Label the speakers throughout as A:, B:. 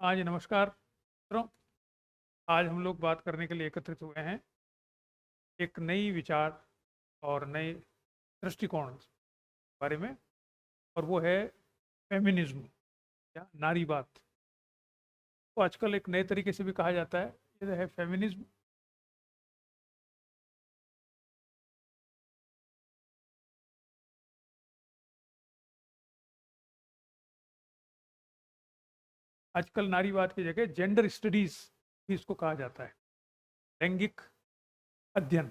A: हाँ जी, नमस्कार मित्रों। आज हम लोग बात करने के लिए एकत्रित हुए हैं एक नई विचार और नए दृष्टिकोण के बारे में, और वो है फेमिनिज्म या नारीवाद। तो आजकल एक नए तरीके से भी कहा जाता है, ये है फेमिनिज्म। आजकल नारीवाद की जगह जेंडर स्टडीज भी इसको कहा जाता है, लैंगिक अध्ययन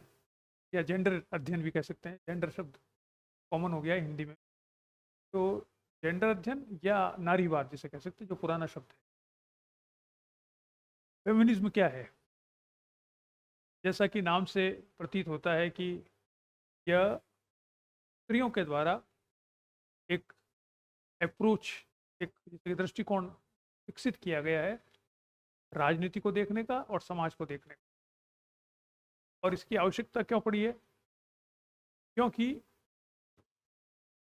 A: या जेंडर अध्ययन भी कह सकते हैं। जेंडर शब्द कॉमन हो गया है हिंदी में, तो जेंडर अध्ययन या नारीवाद जिसे कह सकते हैं, जो पुराना शब्द है। फेमिनिज्म क्या है? जैसा कि नाम से प्रतीत होता है कि यह स्त्रियों के द्वारा एक अप्रोच, एक दृष्टिकोण विकसित किया गया है राजनीति को देखने का और समाज को देखने का। और इसकी आवश्यकता क्यों पड़ी है? क्योंकि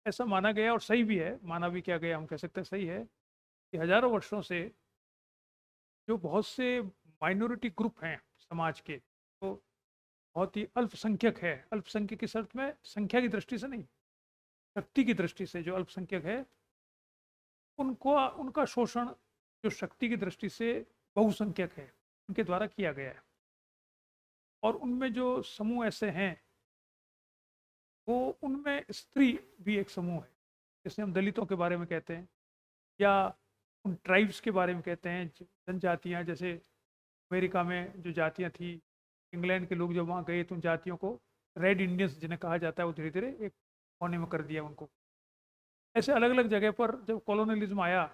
A: ऐसा माना गया, और सही भी है, माना भी क्या गया, हम कह सकते हैं सही है, कि हजारों वर्षों से जो बहुत से माइनॉरिटी ग्रुप हैं समाज के, तो बहुत ही अल्पसंख्यक है। अल्पसंख्यक इस अर्थ में संख्या की दृष्टि से नहीं, शक्ति की दृष्टि से जो अल्पसंख्यक है, उनको उनका शोषण जो शक्ति की दृष्टि से बहुसंख्यक है उनके द्वारा किया गया है। और उनमें जो समूह ऐसे हैं, वो उनमें स्त्री भी एक समूह है। जैसे हम दलितों के बारे में कहते हैं, या उन ट्राइब्स के बारे में कहते हैं, जनजातियां। जैसे अमेरिका में जो जातियां थी, इंग्लैंड के लोग जब वहाँ गए तो उन जातियों को रेड इंडियंस जिन्हें कहा जाता है, वो धीरे धीरे एक कोने में कर दिया उनको। ऐसे अलग अलग जगह पर जब कॉलोनियलिज्म आया,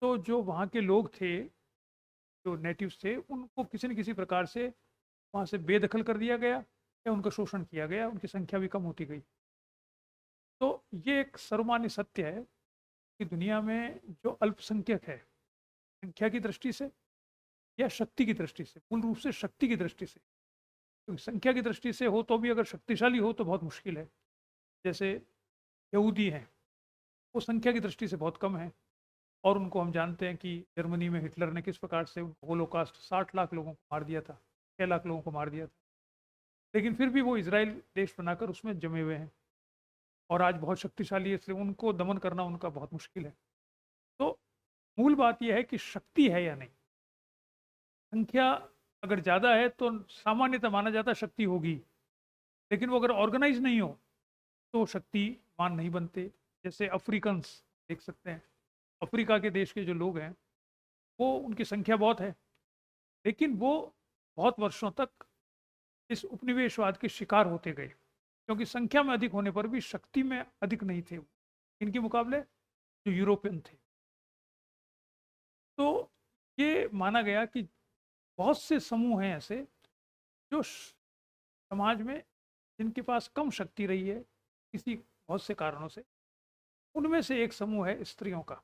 A: तो जो वहाँ के लोग थे, जो नेटिव्स थे, उनको किसी न किसी प्रकार से वहाँ से बेदखल कर दिया गया या उनका शोषण किया गया, उनकी संख्या भी कम होती गई। तो ये एक सर्वमान्य सत्य है कि दुनिया में जो अल्पसंख्यक है, संख्या की दृष्टि से या शक्ति की दृष्टि से, मूल रूप से शक्ति की दृष्टि से, क्योंकि संख्या की दृष्टि से हो तो भी अगर शक्तिशाली हो तो बहुत मुश्किल है। जैसे यहूदी हैं, वो संख्या की दृष्टि से बहुत कम है, और उनको हम जानते हैं कि जर्मनी में हिटलर ने किस प्रकार से होलोकास्ट 60 लाख लोगों को मार दिया था, 6 लाख लोगों को मार दिया था। लेकिन फिर भी वो इसराइल देश बनाकर उसमें जमे हुए हैं, और आज बहुत शक्तिशाली है, इसलिए उनको दमन करना उनका बहुत मुश्किल है। तो मूल बात यह है कि शक्ति है या नहीं। संख्या अगर ज़्यादा है तो सामान्यतः माना जाता है शक्ति होगी, लेकिन वो अगर ऑर्गेनाइज नहीं हो तो शक्तिमान नहीं बनते। जैसे अफ्रीकन्स देख सकते हैं, अफ्रीका के देश के जो लोग हैं, वो उनकी संख्या बहुत है, लेकिन वो बहुत वर्षों तक इस उपनिवेशवाद के शिकार होते गए, क्योंकि संख्या में अधिक होने पर भी शक्ति में अधिक नहीं थे वो, इनके मुकाबले जो यूरोपियन थे। तो ये माना गया कि बहुत से समूह हैं ऐसे जो समाज में, जिनके पास कम शक्ति रही है किसी बहुत से कारणों से। उनमें से एक समूह है स्त्रियों का।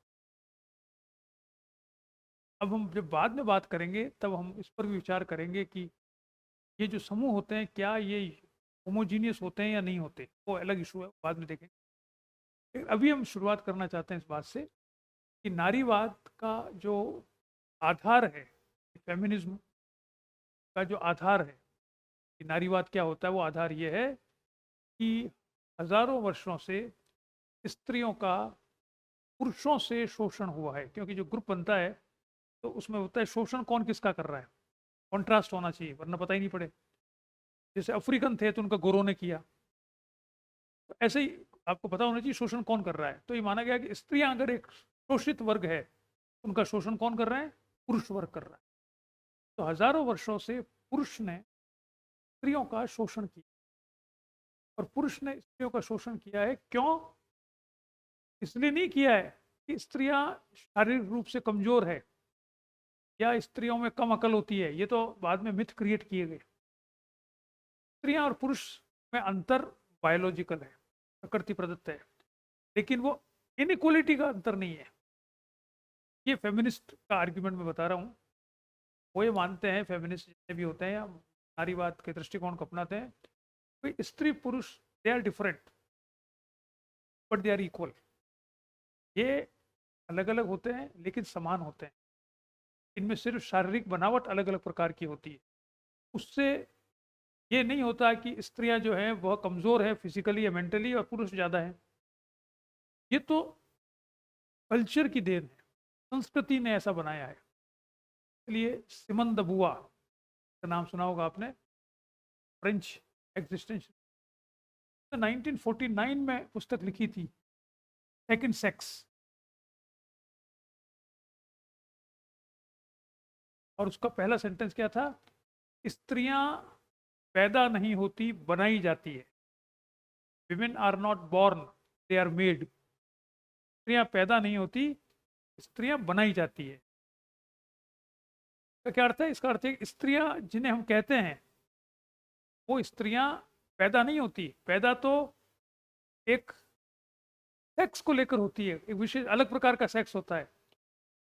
A: अब हम जब बाद में बात करेंगे तब हम इस पर भी विचार करेंगे कि ये जो समूह होते हैं, क्या ये होमोजीनियस होते हैं या नहीं होते, वो अलग इशू है, बाद में देखेंगे। लेकिन अभी हम शुरुआत करना चाहते हैं इस बात से कि नारीवाद का जो आधार है, फेमिनिज्म का जो आधार है कि नारीवाद क्या होता है, वो आधार ये है कि हजारों वर्षों से स्त्रियों का पुरुषों से शोषण हुआ है। क्योंकि जो ग्रुप बनता है तो उसमें होता है शोषण कौन किसका कर रहा है, कॉन्ट्रास्ट होना चाहिए, वरना पता ही नहीं पड़े। जैसे अफ्रीकन थे तो उनका गोरों ने किया, तो ऐसे ही आपको पता होना चाहिए शोषण कौन कर रहा है। तो ये माना गया कि स्त्रियां अगर एक शोषित वर्ग है, उनका शोषण कौन कर रहे हैं? पुरुष वर्ग कर रहा है। तो हजारों वर्षों से पुरुष ने स्त्रियों का शोषण किया, और पुरुष ने स्त्रियों का शोषण किया है। क्यों? इसलिए नहीं किया है कि स्त्रियां शारीरिक रूप से कमजोर है या स्त्रियों में कम अकल होती है, ये तो बाद में मिथ क्रिएट किए गए। स्त्रियां और पुरुष में अंतर बायोलॉजिकल है, प्रकृति प्रदत्त है, लेकिन वो इनइक्वलिटी का अंतर नहीं है। ये फेमिनिस्ट का आर्ग्यूमेंट मैं बता रहा हूँ। वो ये मानते हैं, फेमिनिस्ट जितने भी होते हैं या नारीवाद के दृष्टिकोण को अपनाते हैं, कि स्त्री पुरुष they are different but they are equal. ये अलग अलग होते हैं लेकिन समान होते हैं। इनमें सिर्फ शारीरिक बनावट अलग अलग प्रकार की होती है। उससे ये नहीं होता कि स्त्रियां जो हैं वह कमज़ोर है फिजिकली या मेंटली और पुरुष ज़्यादा है। ये तो कल्चर की देन है, संस्कृति ने ऐसा बनाया है। इसलिए सिमन द बुआ का नाम सुना होगा आपने, फ्रेंच एग्जिस्टेंस, 1949 में पुस्तक लिखी थी, सेकंड सेक्स। और उसका पहला सेंटेंस क्या था? स्त्रियां पैदा नहीं होती, बनाई जाती है। Women are not born, they are made. स्त्रियां पैदा नहीं होती, स्त्रियां बनाई जाती है। क्या अर्थ है? इसका अर्थ है स्त्रियां जिन्हें हम कहते हैं वो स्त्रियां पैदा नहीं होती। पैदा तो एक सेक्स को लेकर होती है, एक विशेष अलग प्रकार का सेक्स होता है।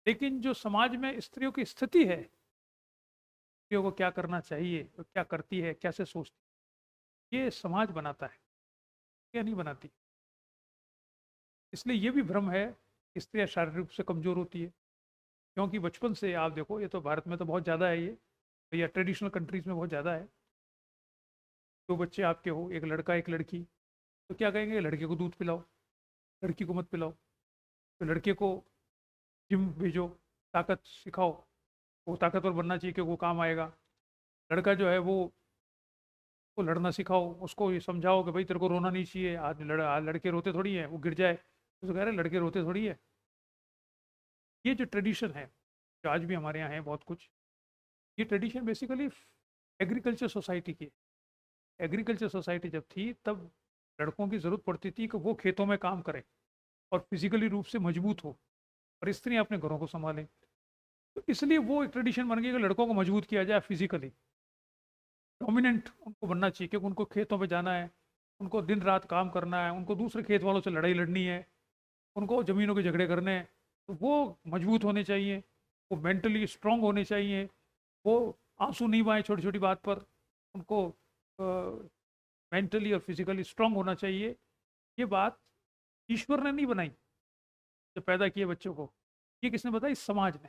A: लेकिन जो समाज में स्त्रियों की स्थिति है, स्त्रियों को क्या करना चाहिए, वो क्या करती है, कैसे सोचती है, ये समाज बनाता है, क्या नहीं बनाती। इसलिए ये भी भ्रम है कि स्त्रियां शारीरिक रूप से कमजोर होती है, क्योंकि बचपन से आप देखो, ये तो भारत में तो बहुत ज़्यादा है ये, या ट्रेडिशनल कंट्रीज में बहुत ज़्यादा है। दो बच्चे आपके हो, एक लड़का एक लड़की, तो क्या कहेंगे? लड़के को दूध पिलाओ, लड़की को मत पिलाओ। तो लड़के को जिम भेजो, ताकत सिखाओ, वो ताकतवर बनना चाहिए क्योंकि वो काम आएगा। लड़का जो है वो लड़ना सिखाओ, उसको ये समझाओ कि भाई तेरे को रोना नहीं चाहिए, आज लड़के रोते थोड़ी है, वो गिर जाए तो कह रहे लड़के रोते थोड़ी है। ये जो ट्रेडिशन है, जो आज भी हमारे यहाँ है बहुत कुछ, ये ट्रेडिशन बेसिकली एग्रीकल्चर सोसाइटी की। एग्रीकल्चर सोसाइटी जब थी तब लड़कों की ज़रूरत पड़ती थी कि वो खेतों में काम करें और फिजिकली रूप से मजबूत हो, और स्त्रियाँ अपने घरों को संभालें। तो इसलिए वो एक ट्रेडिशन बन गई कि लड़कों को मजबूत किया जाए, फिजिकली डोमिनेंट उनको बनना चाहिए, क्योंकि उनको खेतों पे जाना है, उनको दिन रात काम करना है, उनको दूसरे खेत वालों से लड़ाई लड़नी है, उनको ज़मीनों के झगड़े करने हैं। तो वो मजबूत होने चाहिए, वो मेंटली स्ट्रांग होने चाहिए, वो आंसू नहीं बहाए छोटी छोटी बात पर, उनको मेंटली और फिजिकली स्ट्रांग होना चाहिए। ये बात ईश्वर ने नहीं बनाई जो पैदा किए बच्चों को, ये किसने बताई? समाज ने।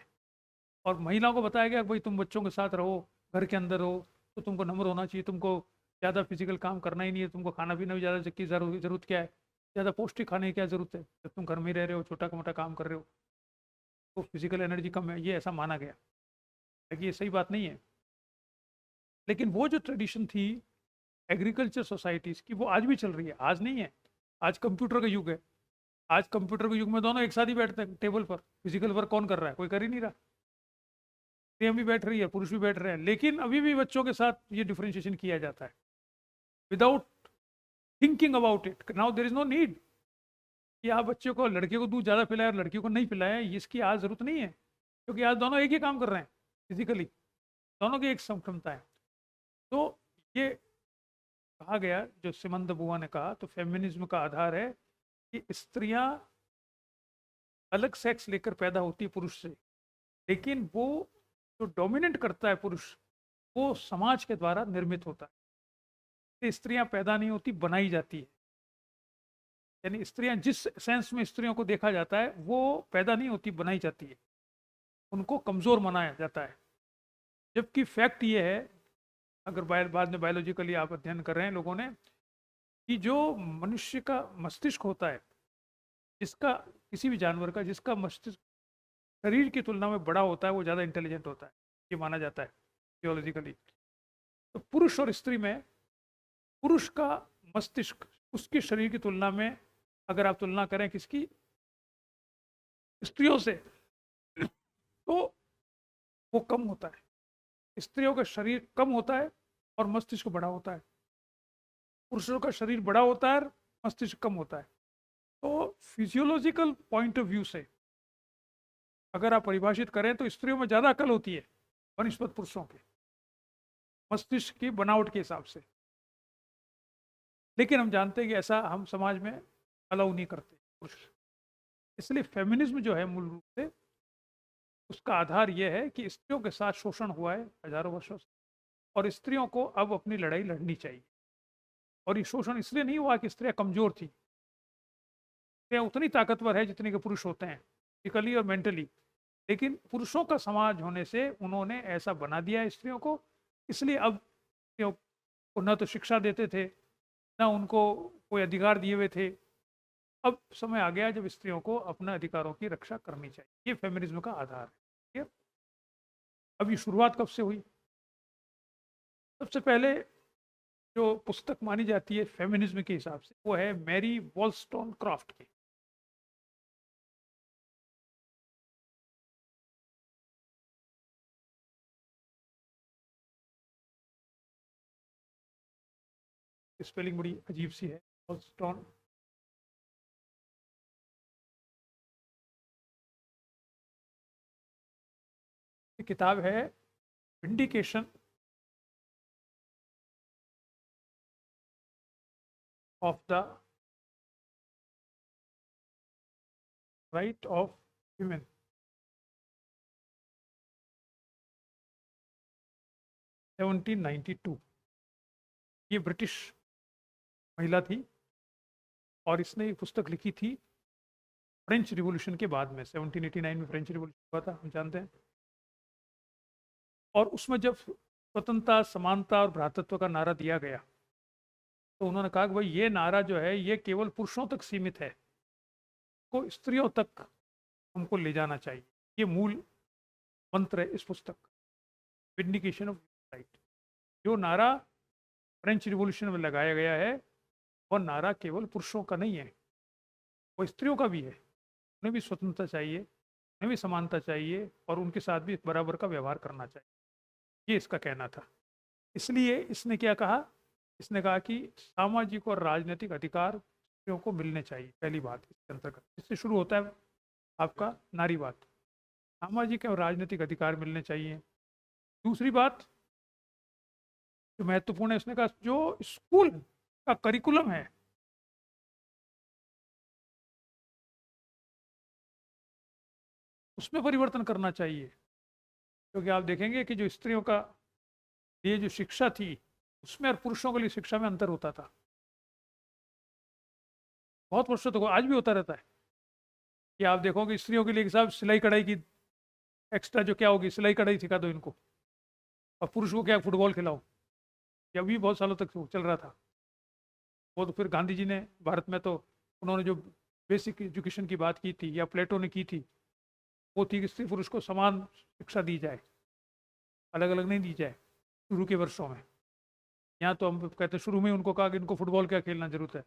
A: और महिलाओं को बताया गया कि भाई तुम बच्चों के साथ रहो, घर के अंदर हो, तो तुमको नम्र होना चाहिए, तुमको ज़्यादा फिजिकल काम करना ही नहीं है, तुमको खाना पीना भी ज़्यादा की ज़रूरत क्या है, ज़्यादा पौष्टिक खाने की क्या ज़रूरत है, जब तुम घर में ही रह रहे हो, छोटा मोटा काम कर रहे हो, तो फिजिकल एनर्जी कम है, ये ऐसा माना गया। लेकिन ये सही बात नहीं है। लेकिन वो जो ट्रेडिशन थी एग्रीकल्चर सोसाइटीज़ की, वो आज भी चल रही है। आज नहीं है, आज कंप्यूटर का युग है। आज कंप्यूटर के युग में दोनों एक साथ ही बैठते हैं टेबल पर। फिजिकल वर्क कौन कर रहा है? कोई कर ही नहीं रहा। स्त्रियां भी बैठ रही है, पुरुष भी बैठ रहे हैं, लेकिन अभी भी बच्चों के साथ ये डिफरेंशिएशन किया जाता है without thinking about it. Now there is no need कि आप बच्चे को, लड़के को दूध ज़्यादा पिलाए और लड़की को नहीं पिलाए, इसकी आज ज़रूरत नहीं है, क्योंकि आज दोनों एक ही काम कर रहे हैं फिजिकली, दोनों की एक क्षमता है। तो ये कहा गया, जो सिमंद बुआ ने कहा, तो फेमिनिज्म का आधार है कि स्त्रियां अलग सेक्स लेकर पैदा होती है पुरुष से, लेकिन वो जो डोमिनेट करता है पुरुष, वो समाज के द्वारा निर्मित होता है। स्त्रियां पैदा नहीं होती, बनाई जाती है। यानी स्त्रियां जिस सेंस में स्त्रियों को देखा जाता है, वो पैदा नहीं होती, बनाई जाती है, उनको कमज़ोर मनाया जाता है। जबकि फैक्ट ये है, अगर बाद में बायोलॉजिकली आप अध्ययन कर रहे हैं लोगों ने, कि जो मनुष्य का मस्तिष्क होता है, जिसका, किसी भी जानवर का जिसका मस्तिष्क शरीर की तुलना में बड़ा होता है, वो ज़्यादा इंटेलिजेंट होता है, ये माना जाता है थियोलॉजिकली। तो पुरुष और स्त्री में, पुरुष का मस्तिष्क उसके शरीर की तुलना में, अगर आप तुलना करें किसकी, स्त्रियों से, तो वो कम होता है। स्त्रियों का शरीर कम होता है और मस्तिष्क बड़ा होता है। पुरुषों का शरीर बड़ा होता है, मस्तिष्क कम होता है। तो फिजियोलॉजिकल पॉइंट ऑफ व्यू से अगर आप परिभाषित करें तो स्त्रियों में ज़्यादा अकल होती है बनिस्पत पुरुषों के, मस्तिष्क की बनावट के हिसाब से। लेकिन हम जानते हैं कि ऐसा हम समाज में अलाउ नहीं करते पुरुष। इसलिए फेमिनिज्म जो है मूल रूप से उसका आधार यह है कि स्त्रियों के साथ शोषण हुआ है हजारों वर्षों से, और स्त्रियों को अब अपनी लड़ाई लड़नी चाहिए। और ये शोषण इसलिए नहीं हुआ कि स्त्रियां कमजोर थी, स्त्रियां उतनी ताकतवर है जितने के पुरुष होते हैं, फिजिकली और मेंटली। लेकिन पुरुषों का समाज होने से उन्होंने ऐसा बना दिया है स्त्रियों को, इसलिए अब स्त्रियों को न तो शिक्षा देते थे, न उनको कोई अधिकार दिए हुए थे। अब समय आ गया जब स्त्रियों को अपने अधिकारों की रक्षा करनी चाहिए। ये फेमिनिज्म का आधार है। ठीक है? अब ये शुरुआत कब से हुई? सबसे पहले जो पुस्तक मानी जाती है फेमिनिज्म के हिसाब से वो है मैरी वॉलस्टोनक्राफ्ट की। स्पेलिंग बड़ी अजीब सी है, वॉलस्टोन। किताब है vindication of the right of human. 1792। ये ब्रिटिश महिला थी और इसने ये पुस्तक लिखी थी फ्रेंच रिवॉल्यूशन के बाद में। 1789 में फ्रेंच रिवॉल्यूशन हुआ था, हम जानते हैं। और उसमें जब स्वतंत्रता, समानता और भ्रातृत्व का नारा दिया गया तो उन्होंने कहा कि भाई ये नारा जो है ये केवल पुरुषों तक सीमित है, को स्त्रियों तक हमको ले जाना चाहिए। ये मूल मंत्र है इस पुस्तक, विंडिकेशन ऑफ राइट। जो नारा फ्रेंच रिवॉल्यूशन में लगाया गया है वह नारा केवल पुरुषों का नहीं है, वो स्त्रियों का भी है। उन्हें भी स्वतंत्रता चाहिए, उन्हें भी समानता चाहिए और उनके साथ भी बराबर का व्यवहार करना चाहिए। ये इसका कहना था। इसलिए इसने क्या कहा? इसने कहा कि सामाजिक और राजनीतिक अधिकार स्त्रियों को मिलने चाहिए। पहली बात इसके अंतर्गत, इससे शुरू होता है आपका नारीवाद। सामाजिक और राजनीतिक अधिकार मिलने चाहिए। दूसरी बात जो महत्वपूर्ण है, उसने कहा जो स्कूल का करिकुलम है उसमें परिवर्तन करना चाहिए। क्योंकि आप देखेंगे कि जो स्त्रियों का लिए जो शिक्षा थी उसमें और पुरुषों के लिए शिक्षा में अंतर होता था। बहुत वर्षों तक आज भी होता रहता है कि आप देखोगे स्त्रियों के लिए साहब सिलाई कढ़ाई की एक्स्ट्रा जो क्या होगी, सिलाई कढ़ाई सिखा दो इनको, और पुरुष को क्या फुटबॉल खिलाओ। ये अभी बहुत सालों तक चल रहा था। वो तो फिर गांधी जी ने भारत में तो उन्होंने जो बेसिक एजुकेशन की बात की थी या प्लेटो ने की थी वो थी कि स्त्री पुरुष को समान शिक्षा दी जाए, अलग अलग नहीं दी जाए शुरू के वर्षों में। यहाँ तो हम कहते हैं शुरू में उनको कहा कि इनको फुटबॉल क्या खेलना जरूरत है,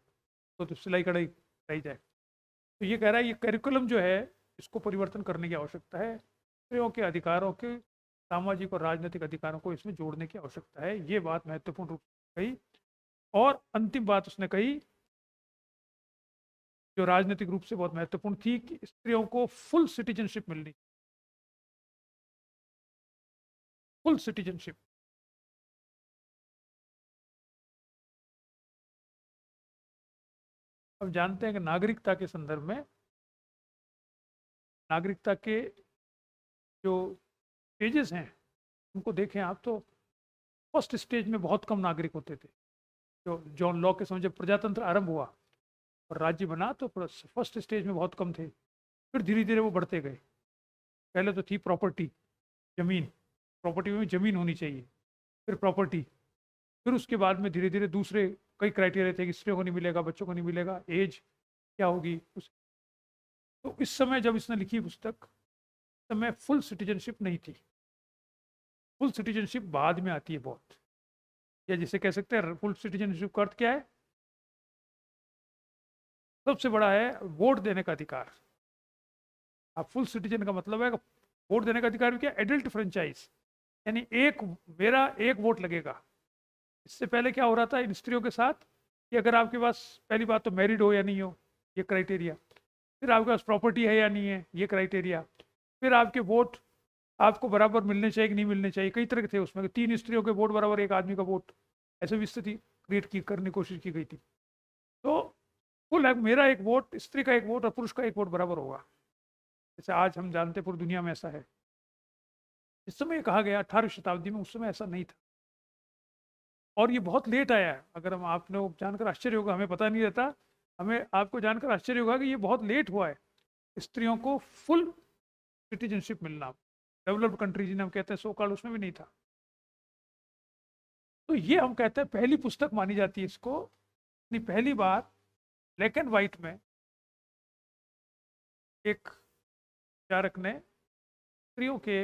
A: तो सिलाई कढ़ाई कराई जाए। तो ये कह रहा है ये करिकुलम जो है इसको परिवर्तन करने की आवश्यकता है। स्त्रियों के अधिकारों के, सामाजिक और राजनीतिक अधिकारों को इसमें जोड़ने की आवश्यकता है। ये बात महत्वपूर्ण रूप से कही। और अंतिम बात उसने कही जो राजनीतिक रूप से बहुत महत्वपूर्ण थी कि स्त्रियों को फुल सिटीजनशिप मिलनी, फुल सिटीजनशिप। अब जानते हैं कि नागरिकता के संदर्भ में, नागरिकता के जो स्टेजेस हैं उनको देखें आप तो फर्स्ट स्टेज में बहुत कम नागरिक होते थे। जो जॉन लॉ के समय जब प्रजातंत्र आरंभ हुआ और राज्य बना तो फर्स्ट स्टेज में बहुत कम थे। फिर धीरे धीरे वो बढ़ते गए। पहले तो थी प्रॉपर्टी, जमीन, प्रॉपर्टी में जमीन होनी चाहिए, फिर प्रॉपर्टी, फिर उसके बाद में धीरे धीरे दूसरे कई क्राइटेरिया थे कि स्त्रियों को नहीं मिलेगा, बच्चों को नहीं मिलेगा, एज क्या होगी उस। तो इस समय जब इसने लिखी पुस्तक समय फुल सिटीजनशिप नहीं थी। फुल सिटीजनशिप बाद में आती है बहुत, या जिसे कह सकते हैं फुल सिटीजनशिप का अर्थ क्या है? सबसे बड़ा है वोट देने का अधिकार। आप फुल सिटीजन का मतलब है वोट देने का अधिकार भी क्या? एडल्ट फ्रेंचाइज, यानी एक मेरा एक वोट लगेगा। इससे पहले क्या हो रहा था इन स्त्रियों के साथ कि अगर आपके पास पहली बात तो मैरिड हो या नहीं हो, ये क्राइटेरिया, फिर आपके पास प्रॉपर्टी है या नहीं है, ये क्राइटेरिया, फिर आपके वोट आपको बराबर मिलने चाहिए कि नहीं मिलने चाहिए। कई तरह के थे उसमें, 3 स्त्रियों के वोट बराबर एक आदमी का वोट, ऐसे भी स्थिति क्रिएट की करने की कोशिश की गई थी। तो कुल है मेरा एक वोट, स्त्री का एक वोट और पुरुष का एक वोट बराबर होगा। जैसे आज हम जानते हैं पूरी दुनिया में ऐसा है। इस समय कहा गया 18वीं शताब्दी में, उस समय ऐसा नहीं था और ये बहुत लेट आया है। अगर हम आपने जानकर आश्चर्य होगा, हमें पता नहीं रहता, हमें आपको जानकर आश्चर्य होगा कि ये बहुत लेट हुआ है स्त्रियों को फुल सिटीजनशिप मिलना, डेवलप्ड कंट्री जिन्हें हम कहते हैं सो कॉल्ड, उसमें भी नहीं था। तो ये हम कहते हैं पहली पुस्तक मानी जाती है इसको, अपनी पहली बार ब्लैक एंड व्हाइट में एक विचारक ने स्त्रियों के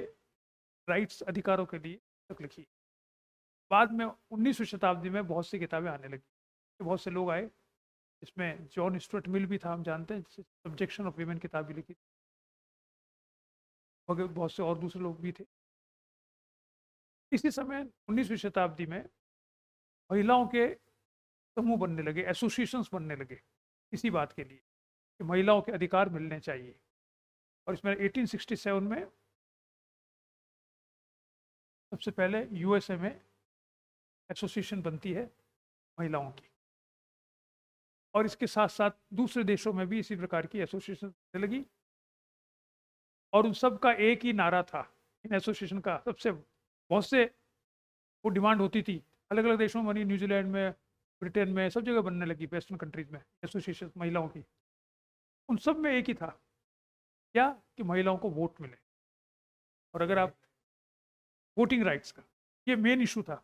A: राइट्स, अधिकारों के लिए पुस्तक लिखी। बाद में 19वीं शताब्दी में बहुत सी किताबें आने लगी, बहुत से लोग आए, इसमें जॉन स्टुअर्ट मिल भी था, हम जानते हैं, सब्जेक्शन ऑफ वीमेन किताब भी लिखी, बहुत से और दूसरे लोग भी थे। इसी समय 19वीं शताब्दी में महिलाओं के समूह बनने लगे, एसोसिएशंस बनने लगे, इसी बात के लिए कि महिलाओं के अधिकार मिलने चाहिए। और इसमें 1867 में सबसे पहले यूएसए में एसोसिएशन बनती है महिलाओं की, और इसके साथ साथ दूसरे देशों में भी इसी प्रकार की एसोसिएशन बनने लगी। और उन सब का एक ही नारा था, इन एसोसिएशन का सबसे बहुत से वो डिमांड होती थी, अलग अलग देशों में बनी, न्यूजीलैंड में, ब्रिटेन में, सब जगह बनने लगी, वेस्टर्न कंट्रीज में एसोसिएशन महिलाओं की। उन सब में एक ही था, क्या कि महिलाओं को वोट मिले। और अगर आप वोटिंग राइट्स का, ये मेन इशू था,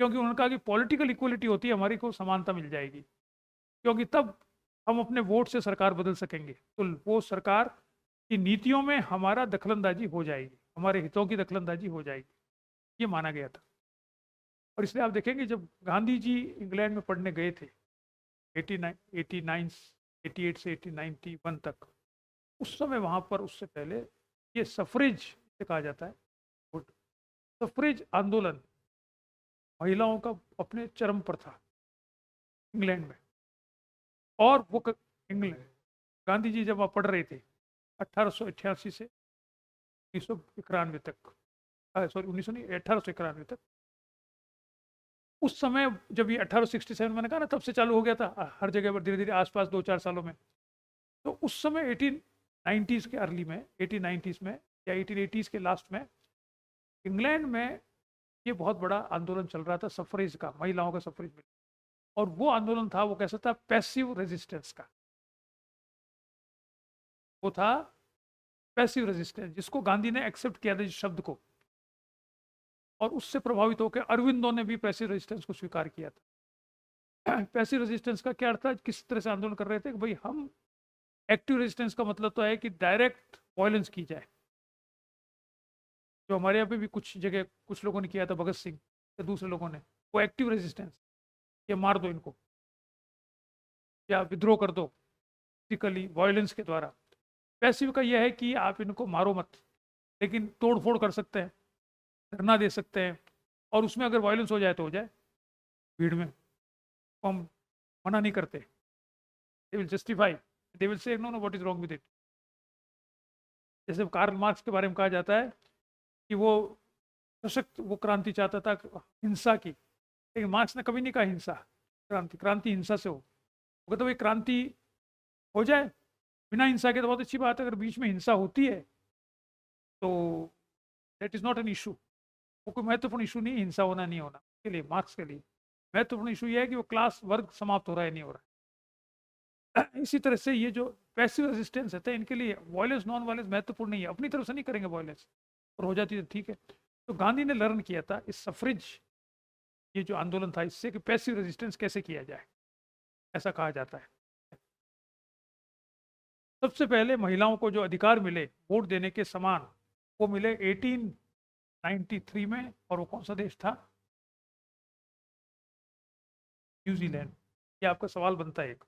A: क्योंकि उन्होंने कहा कि पॉलिटिकल इक्वलिटी होती है, हमारी को समानता मिल जाएगी, क्योंकि तब हम अपने वोट से सरकार बदल सकेंगे, तो वो सरकार की नीतियों में हमारा दखलंदाजी हो जाएगी, हमारे हितों की दखलंदाजी हो जाएगी, ये माना गया था। और इसलिए आप देखेंगे जब गांधी जी इंग्लैंड में पढ़ने गए थे 88 से 1891 तक, उस समय वहाँ पर उससे पहले ये सफरेज कहा जाता है, सफरेज आंदोलन महिलाओं का अपने चरम पर था इंग्लैंड में। और वो इंग्लैंड, गांधी जी जब वहाँ पढ़ रहे थे 1888 से 1991 तक, सॉरी 1900 नहीं, 1891 तक, उस समय जब ये 1867 मैंने कहा ना, तब से चालू हो गया था हर जगह पर धीरे धीरे, आसपास 2-4 सालों में। तो उस समय 1890s के अर्ली में, 1890s में या 1880s के लास्ट में इंग्लैंड में ये बहुत बड़ा आंदोलन चल रहा था सफरेज का, महिलाओं का सफरेज में। और वो आंदोलन था, वो कैसा था, पैसिव रेजिस्टेंस का। वो था पैसिव रेजिस्टेंस, जिसको गांधी ने एक्सेप्ट किया था इस शब्द को, और उससे प्रभावित होकर अरविंदो ने भी पैसिव रेजिस्टेंस को स्वीकार किया था। पैसिव रेजिस्टेंस का क्या अर्थ है, किस तरह से आंदोलन कर रहे थे कि भाई हम, एक्टिव रेजिस्टेंस का मतलब तो है कि डायरेक्ट वायलेंस की जाए, जो हमारे यहाँ पे भी कुछ जगह कुछ लोगों ने किया था, भगत सिंह या दूसरे लोगों ने, वो एक्टिव रेजिस्टेंस, ये मार दो इनको या विद्रोह कर दो फिजिकली वायलेंस के द्वारा। पैसिव का यह है कि आप इनको मारो मत, लेकिन तोड़ फोड़ कर सकते हैं, धरना दे सकते हैं, और उसमें अगर वायलेंस हो जाए तो हो जाए भीड़ में, तो हम मना नहीं करते, they will justify, they will say no no what is wrong with it. जैसे कार्ल मार्क्स के बारे में कहा जाता है कि वो सशक्त, वो क्रांति चाहता था हिंसा की, लेकिन मार्क्स ने कभी नहीं कहा हिंसा, क्रांति, क्रांति हिंसा से हो। अगर तो भाई क्रांति हो जाए बिना हिंसा के तो बहुत अच्छी बात है, अगर बीच में हिंसा होती है तो that is not an issue, वो कोई महत्वपूर्ण इशू नहीं, हिंसा होना नहीं होना के लिए, मार्क्स के लिए महत्वपूर्ण इशू ये है कि वो क्लास वर्ग समाप्त हो रहा है नहीं हो रहा है। इसी तरह से ये जो पैसिव रेजिस्टेंस है, इनके लिए वायलेंस नॉन वायलेंस महत्वपूर्ण नहीं है, अपनी तरफ से नहीं करेंगे वायलेंस, और हो जाती है ठीक है। तो गांधी ने लर्न किया था इस सफरेज, ये जो आंदोलन था, इससे कि पैसिव रेजिस्टेंस कैसे किया जाए, ऐसा कहा जाता है। सबसे पहले महिलाओं को जो अधिकार मिले वोट देने के समान, वो मिले 1893 में, और वो कौन सा देश था, न्यूजीलैंड। ये आपका सवाल बनता है एक,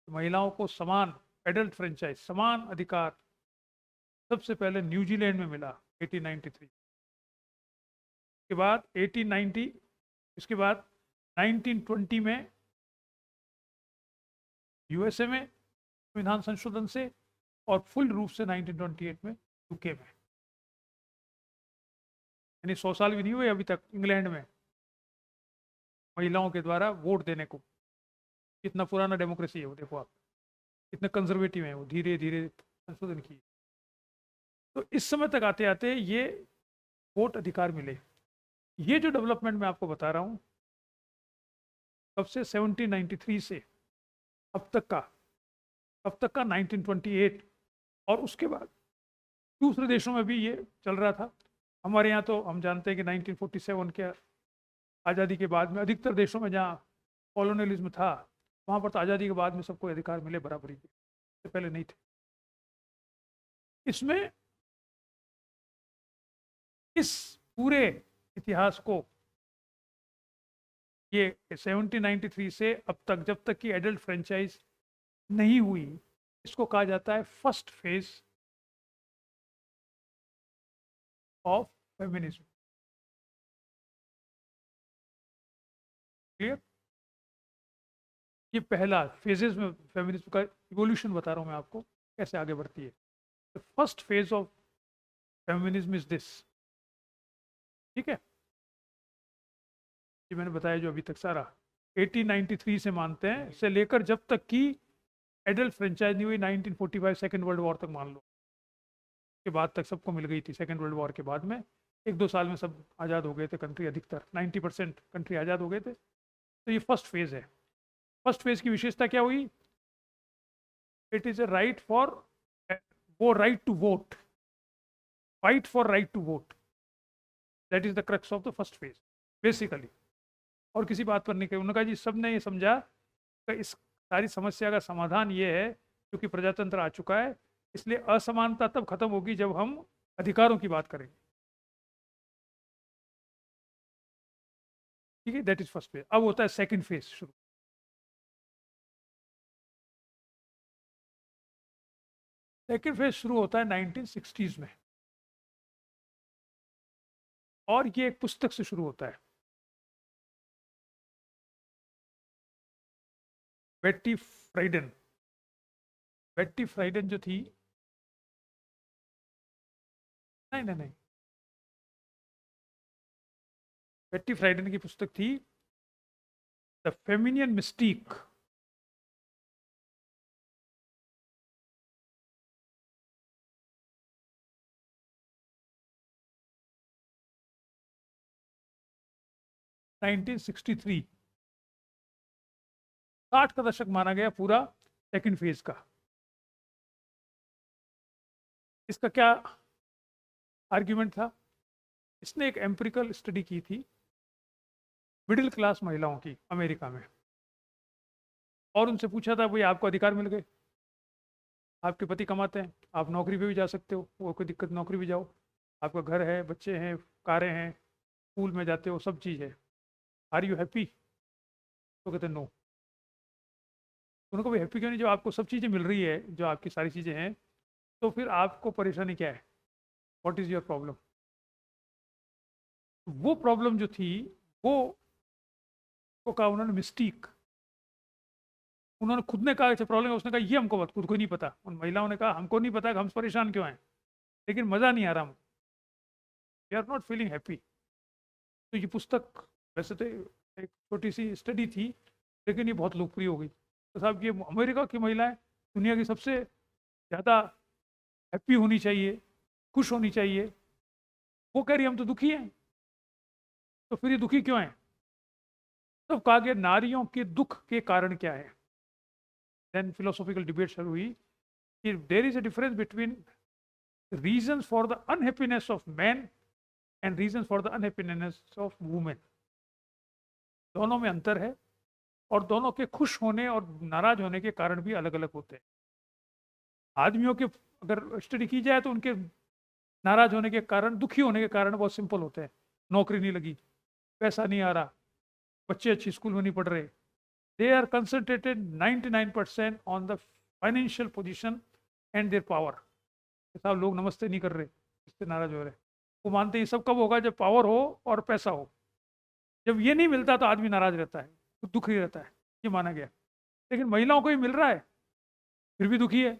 A: महिलाओं को समान एडल्ट फ्रेंचाइज, समान अधिकार सबसे पहले न्यूजीलैंड में मिला 1893 के बाद 1890, इसके बाद 1920 में यूएसए में संविधान संशोधन से, और फुल रूप से 1928 में यूके में, यानी 100 साल भी नहीं हुए अभी तक इंग्लैंड में महिलाओं के द्वारा वोट देने को। कितना पुराना डेमोक्रेसी है वो, देखो आप कितने कंजर्वेटिव हैं वो, धीरे धीरे संशोधन किए। तो इस समय तक आते आते ये वोट अधिकार मिले। ये जो डेवलपमेंट मैं आपको बता रहा हूँ, कब से, 1793 से अब तक का 1928, और उसके बाद दूसरे देशों में भी ये चल रहा था। हमारे यहाँ तो हम जानते हैं कि 1947 के आज़ादी के बाद में अधिकतर देशों में जहाँ कॉलोनियलिज्म था, वहाँ पर तो आज़ादी के बाद में सबको अधिकार मिले बराबरी के, इससे पहले नहीं थे। इसमें इस पूरे इतिहास को, ये 1793 से अब तक, जब तक कि एडल्ट फ्रेंचाइज नहीं हुई, इसको कहा जाता है first phase of feminism. Clear? ये पहला फेजेस में फेमिनिज्म का इवोल्यूशन बता रहा हूं मैं आपको, कैसे आगे बढ़ती है। The first phase of feminism is this. ठीक है, ये मैंने बताया जो अभी तक सारा 1893 से मानते हैं, से लेकर जब तक कि एडल्ट फ्रेंचाइज नहीं हुई 1945 सेकेंड वर्ल्ड वॉर तक मान लो, के बाद तक सबको मिल गई थी। सेकेंड वर्ल्ड वॉर के बाद में 1-2 साल में सब आज़ाद हो गए थे, कंट्री अधिकतर 90% कंट्री आज़ाद हो गए थे। तो ये फर्स्ट फेज है। फर्स्ट फेज की विशेषता क्या हुई? It is a right for, वो right to vote, fight for right to vote, that is the crux of the first phase basically. और किसी बात पर नहीं कही, उन्होंने कहा जी सब ने ये समझा कि इस सारी समस्या का समाधान ये है, क्योंकि प्रजातंत्र आ चुका है, इसलिए असमानता तब खत्म होगी जब हम अधिकारों की बात करेंगे। ठीक है, दैट इज फर्स्ट फेज। अब होता है सेकंड फेज शुरू। सेकंड फेज शुरू होता है 1960s में, और ये एक पुस्तक से शुरू होता है, बेट्टी फ्राइडन। बेट्टी फ्राइडन जो थी, नहीं नहीं नहीं, बेट्टी फ्राइडन की पुस्तक थी द फेमिनियन मिस्टीक। नाइनटीन 60 का दशक माना गया पूरा सेकंड फेज का। इसका क्या आर्ग्यूमेंट था? इसने एक एम्पिरिकल स्टडी की थी मिडिल क्लास महिलाओं की अमेरिका में, और उनसे पूछा था भाई आपको अधिकार मिल गए, आपके पति कमाते हैं, आप नौकरी पे भी जा सकते हो, वो कोई दिक्कत, नौकरी भी जाओ, आपका घर है, बच्चे हैं, कारें हैं, स्कूल में जाते हो, सब चीज़ है, आर यू हैप्पी? तो कहते नो। उनको भी हैप्पी क्यों नहीं, जो आपको सब चीज़ें मिल रही है, जो आपकी सारी चीज़ें हैं, तो फिर आपको परेशानी क्या है? What is your problem? वो प्रॉब्लम जो थी, वो को कहा उन्होंने मिस्टीक। उन्होंने खुद ने कहा अच्छा प्रॉब्लम है, उसने कहा ये हमको खुद को नहीं पता। उन महिलाओं ने कहा हमको नहीं पता कि हम परेशान क्यों हैं, लेकिन मज़ा नहीं आ रहा, हम we are not feeling happy. तो ये पुस्तक वैसे तो एक छोटी सी स्टडी थी, लेकिन ये बहुत लोकप्रिय हो गई। तो साहब ये अमेरिका की महिलाएं दुनिया की सबसे ज़्यादा हैप्पी होनी चाहिए, खुश होनी चाहिए, वो कह रही हम तो दुखी हैं, तो फिर ये दुखी क्यों हैं? तो कहा गया नारियों के दुख के कारण क्या है। देन फिलोसॉफिकल डिबेट शुरू हुई कि there is a difference between reasons for the unhappiness of man and reasons for the unhappiness of women. दोनों में अंतर है, और दोनों के खुश होने और नाराज होने के कारण भी अलग अलग होते हैं। आदमियों के अगर स्टडी की जाए तो उनके नाराज होने के कारण, दुखी होने के कारण बहुत सिंपल होते हैं। नौकरी नहीं लगी, पैसा नहीं आ रहा, बच्चे अच्छी स्कूल में नहीं पढ़ रहे। They are concentrated 99% on the financial position and their power. साहब लोग नमस्ते नहीं कर रहे, इससे नाराज हो रहे। वो मानते हैं सब कब होगा? जब पावर हो और पैसा हो। जब ये नहीं मिलता तो आदमी नाराज रहता है, तो दुखी रहता है, ये माना गया। लेकिन महिलाओं को ही मिल रहा है, फिर भी दुखी है।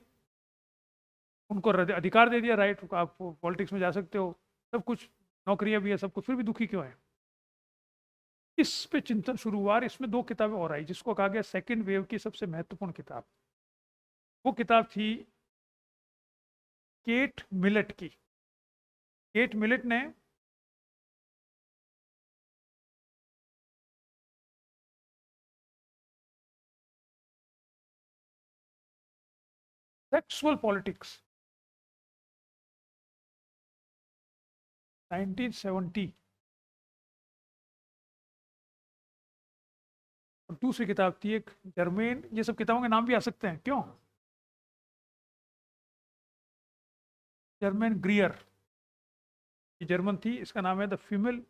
A: उनको अधिकार दे दिया, राइट, आप पॉलिटिक्स में जा सकते हो, सब कुछ, नौकरियां भी है, सब कुछ, फिर भी दुखी क्यों है? इस पे चिंतन शुरू हुआ, और इसमें 2 किताबें और आई, जिसको कहा गया सेकेंड वेव की सबसे महत्वपूर्ण किताब। वो किताब थी केट मिलेट की। केट मिलेट ने सेक्सुअल पॉलिटिक्स, 1970। और दूसरी किताब थी एक जर्मेन, ये सब किताबों के नाम भी आ सकते हैं क्यों, जर्मेन ग्रियर, ये जर्मन थी, इसका नाम है द फीमेल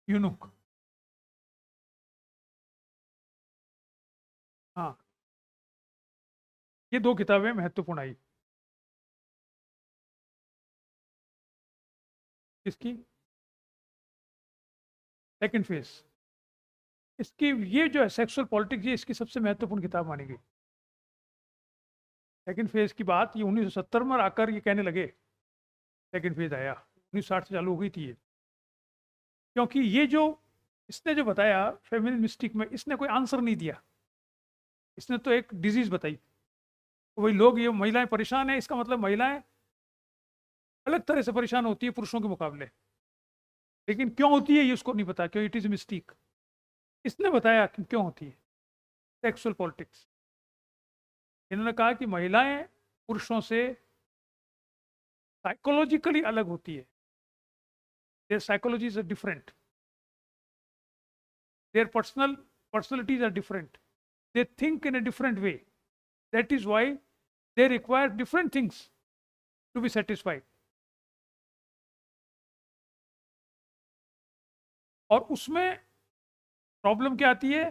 A: यूनुक। हाँ, ये दो किताबें महत्वपूर्ण आई। इसकी सेकंड फेज, इसकी ये जो है सेक्सुअल पॉलिटिक्स, ये इसकी सबसे महत्वपूर्ण किताब मानी गई। सेकंड फेज की बात ये 1970 में आकर ये कहने लगे, सेकंड फेज आया 1960 से चालू हो गई थी ये, क्योंकि ये जो इसने जो बताया फेमिनिन मिस्टिक में, इसने कोई आंसर नहीं दिया, इसने तो एक डिजीज बताई। वही लोग, ये महिलाएं परेशान है, इसका मतलब महिलाएं अलग तरह से परेशान होती है पुरुषों के मुकाबले, लेकिन क्यों होती है ये उसको नहीं पता, क्यों, इट इज मिस्टिक। इसने बताया कि क्यों होती है, सेक्सुअल पॉलिटिक्स। इन्होंने कहा कि महिलाएं पुरुषों से साइकोलॉजिकली अलग होती है, their psychologies are different, their personalities are different, they think in a different way, that is why they require different things to be satisfied। और उसमें प्रॉब्लम क्या आती है,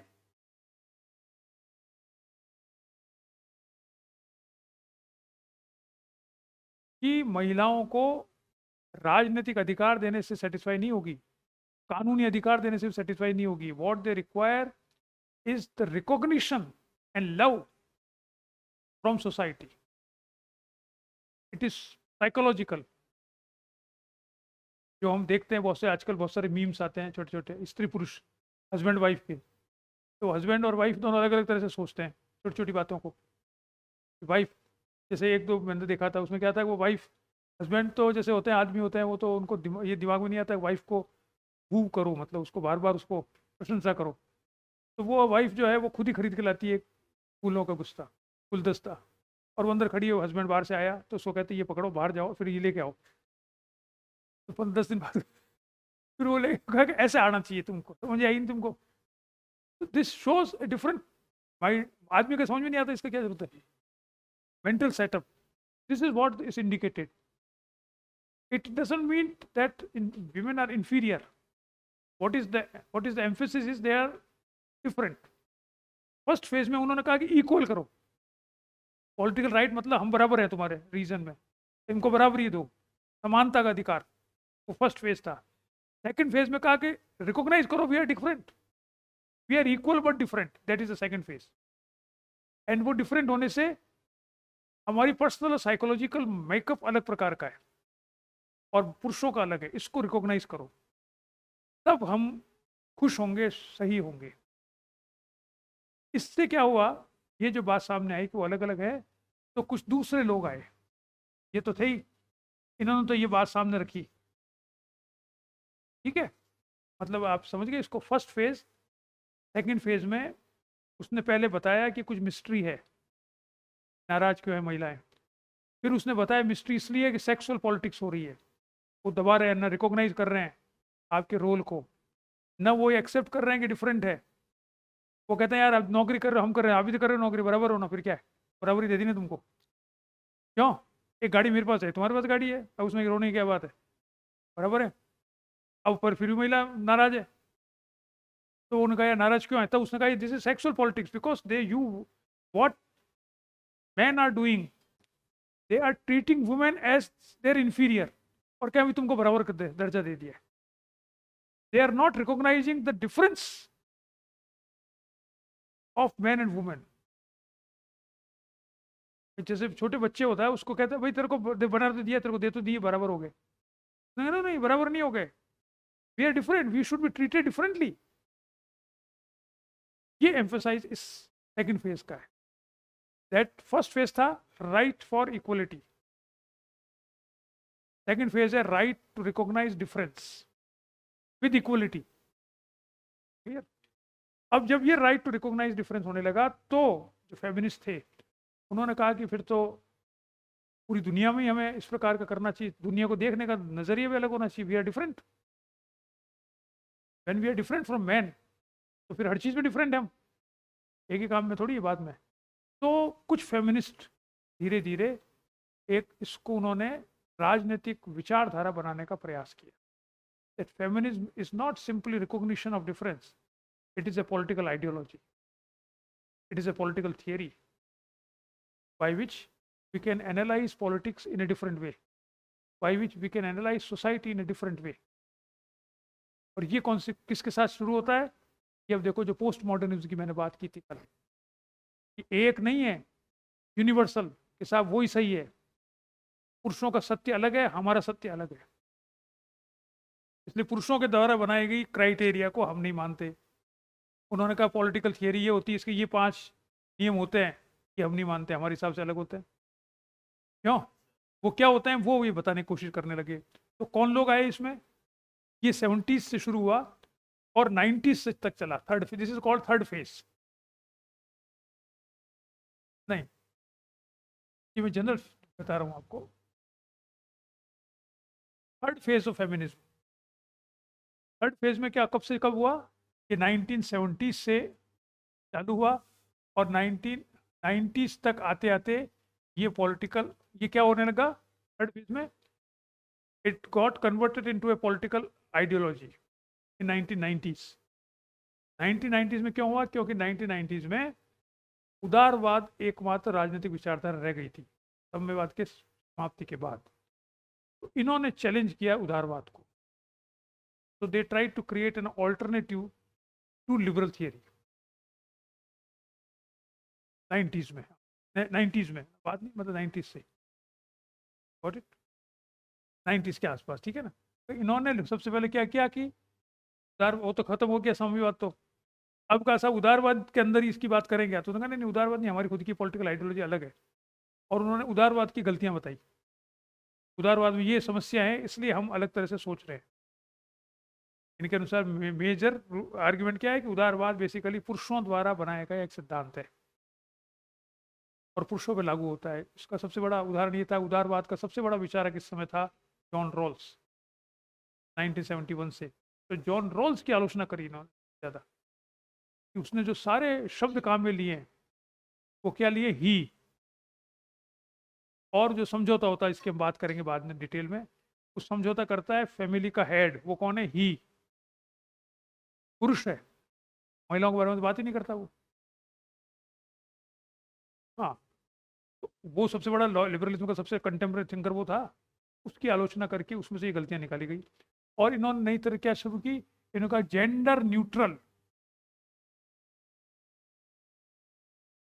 A: कि महिलाओं को राजनीतिक अधिकार देने से सेटिस्फाई नहीं होगी, कानूनी अधिकार देने से सेटिस्फाई नहीं होगी। What they require is the recognition and love from society, it is psychological. जो हम देखते हैं बहुत से आजकल बहुत सारे मीम्स आते हैं छोटे छोटे, स्त्री पुरुष, हस्बैंड वाइफ के, तो हस्बैंड और वाइफ दोनों अलग अलग तरह से सोचते हैं छोटी छोटी बातों को। वाइफ, जैसे एक दो मैंने देखा था, उसमें क्या था, वो वाइफ, हस्बैंड तो जैसे होते हैं आदमी होते हैं, वो तो उनको ये दिमाग में नहीं आता वाइफ को वू करो, मतलब उसको बार बार उसको प्रशंसा करो। तो वो वाइफ जो है वो खुद ही खरीद के लाती है फूलों का गुलदस्ता, और वो अंदर खड़ी है, हस्बैंड बाहर से आया तो उसको कहते ये पकड़ो, बाहर जाओ, फिर ये लेके आओ। तो 10 दिन बाद फिर वो लेके कहा कि ऐसे आना चाहिए तुमको, समझ आई नहीं तुमको। This shows a different mind, आदमी का समझ में नहीं आता इसका क्या जरूरत है, mental setup. This is what is indicated. It doesn't mean that women are inferior. What is the emphasis is they are different. First phase में उन्होंने कहा कि इक्वल करो, पॉलिटिकल राइट मतलब हम बराबर हैं तुम्हारे रीजन में, इनको बराबरी दो, समानता का अधिकार, वो फर्स्ट फेज था। सेकंड फेज में कहा कि रिकॉग्नाइज करो we are different, we are equal but different, that is the second phase. And वो डिफरेंट होने से हमारी पर्सनल और साइकोलॉजिकल मेकअप अलग प्रकार का है और पुरुषों का अलग है, इसको रिकॉग्नाइज करो, तब हम खुश होंगे, सही होंगे। इससे क्या हुआ, ये जो बात सामने आई कि वो अलग अलग है, तो कुछ दूसरे लोग आए, ये तो थे ही, इन्होंने तो ये बात सामने रखी, ठीक है, मतलब आप समझ गए इसको। फर्स्ट फेज, सेकंड फेज में उसने पहले बताया कि कुछ मिस्ट्री है, नाराज क्यों है महिलाएं, फिर उसने बताया मिस्ट्री इसलिए कि सेक्सुअल पॉलिटिक्स हो रही है, वो दबा रहे हैं, ना रिकॉग्नाइज कर रहे हैं आपके रोल को, ना वो एक्सेप्ट कर रहे हैं कि डिफरेंट है। वो कहते हैं यार अब नौकरी कर रहे हो, हम कर रहे हैं, आप भी तो कर रहे हो नौकरी, बराबर हो ना, फिर क्या है, बराबरी दे दी ना तुमको, क्यों, एक गाड़ी मेरे पास है, तुम्हारे पास गाड़ी है, अब उसमें रोने की क्या बात है, बराबर है। अब पर फिर भी महिला नाराज है, तो उन्होंने कहा यार नाराज क्यों है, तब उसने कहा this is sexual politics because they you what man are doing, they are treating women as their inferior, और क्या भी तुमको बराबर कर दर्जा दे दिया, they are not recognising the difference of man and women. जैसे छोटे बच्चे होता है, उसको कहता है भाई तेरे को बना तो दिया, तेरे को दे तो दिए, बराबर हो गए, नहीं नहीं नहीं, बराबर नहीं हो गए, we are different, we should be treated differently. ये एम्फोसाइज इस सेकंड फेज का है। दैट फर्स्ट फेज था right for equality, second phase है right to recognise difference with equality, clear. अब जब ये राइट टू रिकॉग्नाइज डिफरेंस होने लगा, तो जो फेमिनिस्ट थे, उन्होंने कहा कि फिर तो पूरी दुनिया में ही हमें इस प्रकार का करना चाहिए, दुनिया को देखने का नजरिया भी अलग होना चाहिए। We are different, when we are different from man, तो फिर हर चीज़ में डिफरेंट है हम, एक ही काम में थोड़ी है बाद में। तो कुछ फेमिनिस्ट धीरे धीरे एक इसको उन्होंने राजनीतिक विचारधारा बनाने का प्रयास किया। That feminism is not simply recognition of difference, it is a political ideology, it is a political theory by which we can analyze politics in a different way, by which we can analyze society in a different way। और ये कौन से किसके साथ शुरू होता है? ये अब देखो, जो पोस्ट मॉडर्निज्म की मैंने बात की थी कल, कि एक नहीं है यूनिवर्सल के साथ वो ही सही है, पुरुषों का सत्य अलग है, हमारा सत्य अलग है, इसलिए पुरुषों के द्वारा बनाई गई क्राइटेरिया को हम नहीं मानते। उन्होंने कहा पॉलिटिकल थियरी ये होती है, इसके ये 5 नियम होते हैं, ये हम नहीं मानते, हमारे हिसाब से अलग होते हैं। क्यों? वो क्या होते हैं वो ये बताने की कोशिश करने लगे। तो कौन लोग आए इसमें? ये 70s से शुरू हुआ और 90s तक चला। Third phase, this is called third phase. नहीं, ये मैं जनरल बता रहा हूं आपको। Third phase of feminism, third phase में क्या, कब से कब हुआ? ये 1970s से चालू हुआ और 1990s तक आते आते ये पॉलिटिकल, ये क्या होने लगा थर्ड फेज में? It got converted into A political ideology in 1990s। 1990s में क्यों हुआ? क्योंकि 1990s में उदारवाद एकमात्र राजनीतिक विचारधारा रह गई थी साम्यवाद के समाप्ति के बाद। तो इन्होंने चैलेंज किया उदारवाद को, तो they try to create an alternative to liberal theory 90s में। 90s में बात नहीं, मतलब 90s से, गॉट इट, 90s के आसपास, ठीक है ना। तो इन्होंने सबसे पहले क्या किया कि उदार, वो तो खत्म हो गया साम्यवाद, तो अब का सब उदारवाद के अंदर ही इसकी बात करेंगे। तो उन्होंने कहा नहीं, उदारवाद नहीं, हमारी खुद की पॉलिटिकल आइडियोलॉजी अलग है। और उन्होंने उदारवाद की गलतियां बताई, उदारवाद में ये समस्या है इसलिए हम अलग तरह से सोच रहे हैं। इनके अनुसार मेजर आर्ग्यूमेंट क्या है कि उदारवाद बेसिकली पुरुषों द्वारा बनाया गया एक सिद्धांत है और पुरुषों पर लागू होता है। इसका सबसे बड़ा उदाहरण ये था, उदारवाद का सबसे बड़ा विचारक इस समय था जॉन रॉल्स, 1971 से। तो जॉन रॉल्स की आलोचना करी इन्होंने ज़्यादा, कि उसने जो सारे शब्द काम में लिए हैं वो क्या लिए? ही। और जो समझौता होता है, इसकी हम बात करेंगे बाद में डिटेल में, उस समझौता करता है फैमिली का हेड, वो कौन है? ही, पुरुष है, महिलाओं के बारे में तो बात ही नहीं करता वो। हाँ, तो वो सबसे बड़ा लिबरलिज्म का सबसे कंटेम्प्रेरी थिंकर वो था, उसकी आलोचना करके उसमें से ये गलतियां निकाली गई। और इन्होंने नई तरह क्या शुरू की, इन्होंने कहा जेंडर न्यूट्रल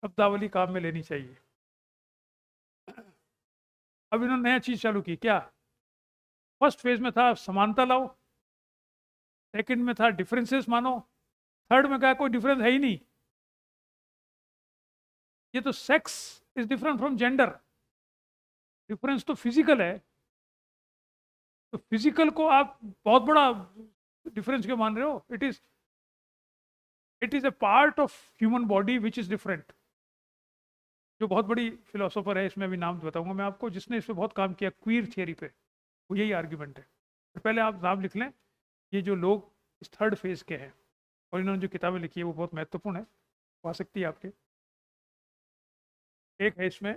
A: शब्दावली काम में लेनी चाहिए। अब इन्होंने नया चीज चालू की, क्या? फर्स्ट फेज में था समानता लाओ, सेकंड में था डिफरेंसेस मानो, थर्ड में कहा कोई डिफरेंस है ही नहीं, ये तो sex is different from gender, difference तो फिजिकल है, तो फिजिकल को आप बहुत बड़ा डिफरेंस क्यों मान रहे हो? It is A part of human body which is different. जो बहुत बड़ी फिलोसोफर है, इसमें भी नाम बताऊंगा मैं आपको, जिसने इस पर बहुत काम किया, क्वीर थियरी पे, वो यही आर्ग्यूमेंट है। तो पहले आप नाम लिख लें, ये जो लोग इस थर्ड फेज के हैं और इन्होंने जो किताबें लिखी है वो बहुत महत्वपूर्ण है, वो आ सकती है आपके। एक है इसमें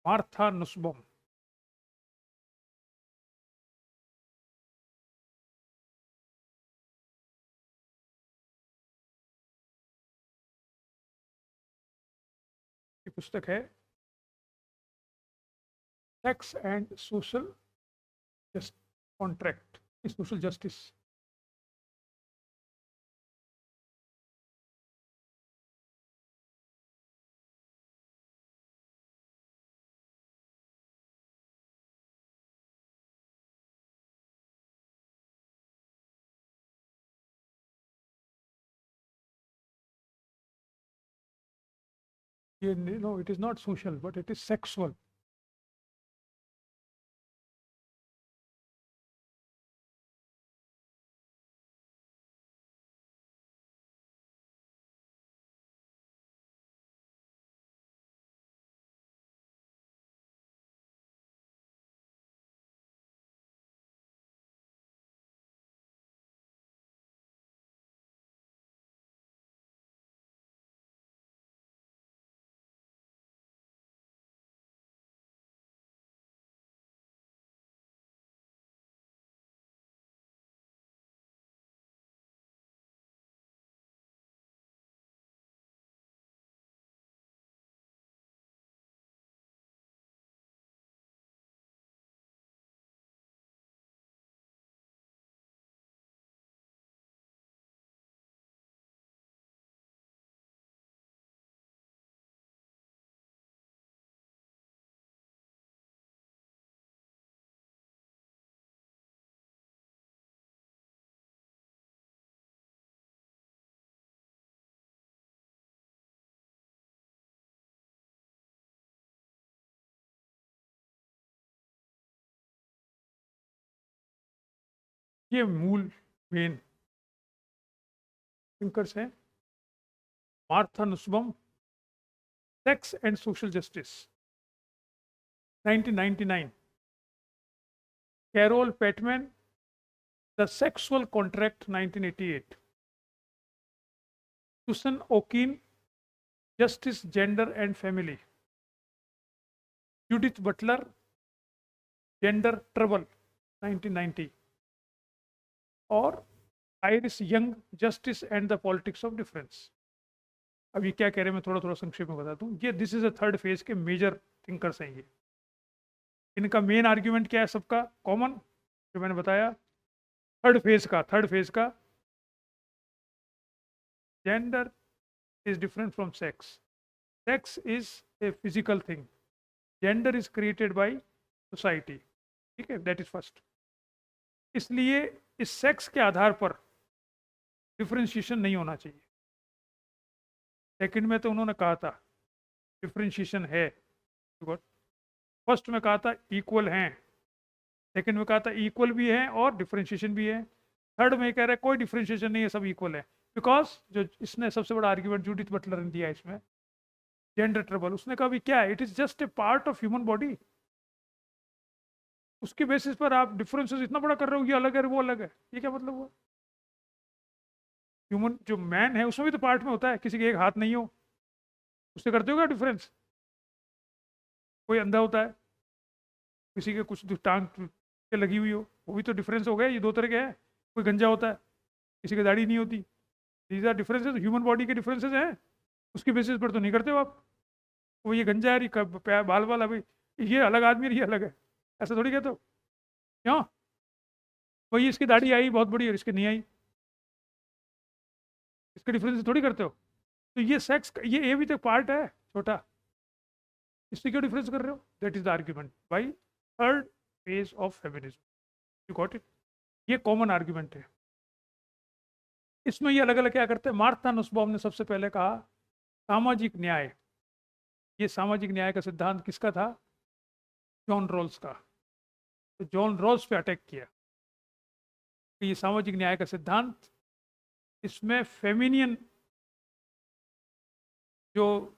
A: मार्था नुसबॉम, की पुस्तक है sex and social contract, social justice. ये no, it is not social but it is sexual. ये मूल मेन थिंकर्स हैं। Martha Nussbaum, sex and social justice 1999, Carole Pateman, the sexual contract 1988, Susan Okin, justice gender and family, Judith Butler, gender trouble 1990, और Iris Young, justice and the politics of difference. अब ये क्या कह रहे हैं मैं थोड़ा थोड़ा संक्षेप में बता दूं। ये this is a third phase के मेजर थिंकर्स हैं ये। इनका मेन आर्ग्यूमेंट क्या है सबका कॉमन, जो मैंने बताया थर्ड फेज का gender is different from sex, sex is a physical thing, gender is created by society, ठीक है, दैट इज फर्स्ट। इसलिए इस सेक्स के आधार पर डिफरेंशिएशन नहीं होना चाहिए। सेकंड में तो उन्होंने कहा था डिफरेंशिएशन है, फर्स्ट में कहा था इक्वल हैं, सेकंड में कहा था इक्वल भी है और डिफरेंशिएशन भी है, थर्ड में कह रहा है कोई डिफरेंशिएशन नहीं है, सब इक्वल है। बिकॉज जो इसने सबसे बड़ा आर्ग्यूमेंट जूडिथ बटलर ने दिया इसमें, जेंडर ट्रबल, उसने कहा भी क्या है, it is just a part of human body, उसके बेसिस पर आप डिफरेंसेस इतना बड़ा कर रहे हो, ये अलग है वो अलग है, ये क्या मतलब हुआ। ह्यूमन जो मैन है उसमें भी तो पार्ट में होता है, किसी के एक हाथ नहीं हो उससे करते हो क्या डिफरेंस, कोई अंधा होता है, किसी के कुछ टांग के लगी हुई हो, वो भी तो डिफरेंस हो गया, ये दो तरह के हैं। कोई गंजा होता है, किसी की दाढ़ी नहीं होती, these are differences, human body के डिफरेंसेस हैं, उसके बेसिस पर तो नहीं करते हो आप। वो ये गंजा है, ये बाल वाला, भाई ये अलग आदमी है, ये अलग है, ऐसा थोड़ी कहते हो। क्यों, वही इसकी दाढ़ी आई बहुत बड़ी और इसकी नहीं आई, इसके डिफरेंस थोड़ी करते हो। तो ये सेक्स, ये भी तो पार्ट है छोटा, इससे क्यों डिफरेंस कर रहे हो, that is the argument by third phase of feminism, you got it. ये कॉमन आर्ग्यूमेंट है। इसमें ये अलग अलग क्या करते हैं, मार्था नुसबॉम ने सबसे पहले कहा सामाजिक न्याय, ये सामाजिक न्याय का सिद्धांत किसका था, जॉन रॉल्स का। तो जॉन रॉल्स पे अटैक किया कि ये सामाजिक न्याय का सिद्धांत, इसमें फेमिनियन जो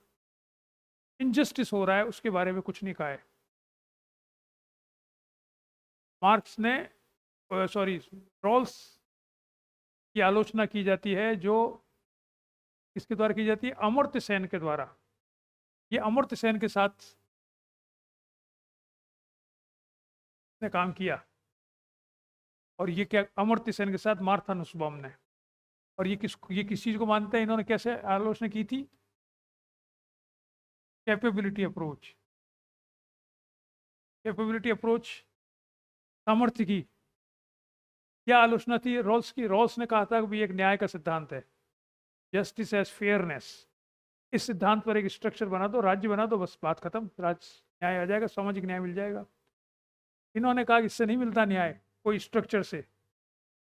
A: इनजस्टिस हो रहा है उसके बारे में कुछ नहीं कहा है। मार्क्स ने, सॉरी, रॉल्स की आलोचना की जाती है, जो किसके द्वारा की जाती है, अमर्त्य सेन के द्वारा। ये अमर्त्य सेन के साथ ने काम किया, और ये क्या, अमर्त्य सेन के साथ मार्था नुसबॉम ने। और ये किस चीज को मानते हैं, इन्होंने कैसे आलोचना की थी, कैपेबिलिटी अप्रोच, कैपेबिलिटी अप्रोच, सामर्थ्य की क्या आलोचना थी रॉल्स की। रॉल्स ने कहा था कि एक न्याय का सिद्धांत है, जस्टिस एज फेयरनेस, इस सिद्धांत पर एक स्ट्रक्चर बना दो, राज्य बना दो, बस बात खत्म, राज्य न्याय आ जाएगा, सामाजिक न्याय मिल जाएगा। इन्होंने कहा कि इससे नहीं मिलता न्याय कोई स्ट्रक्चर से,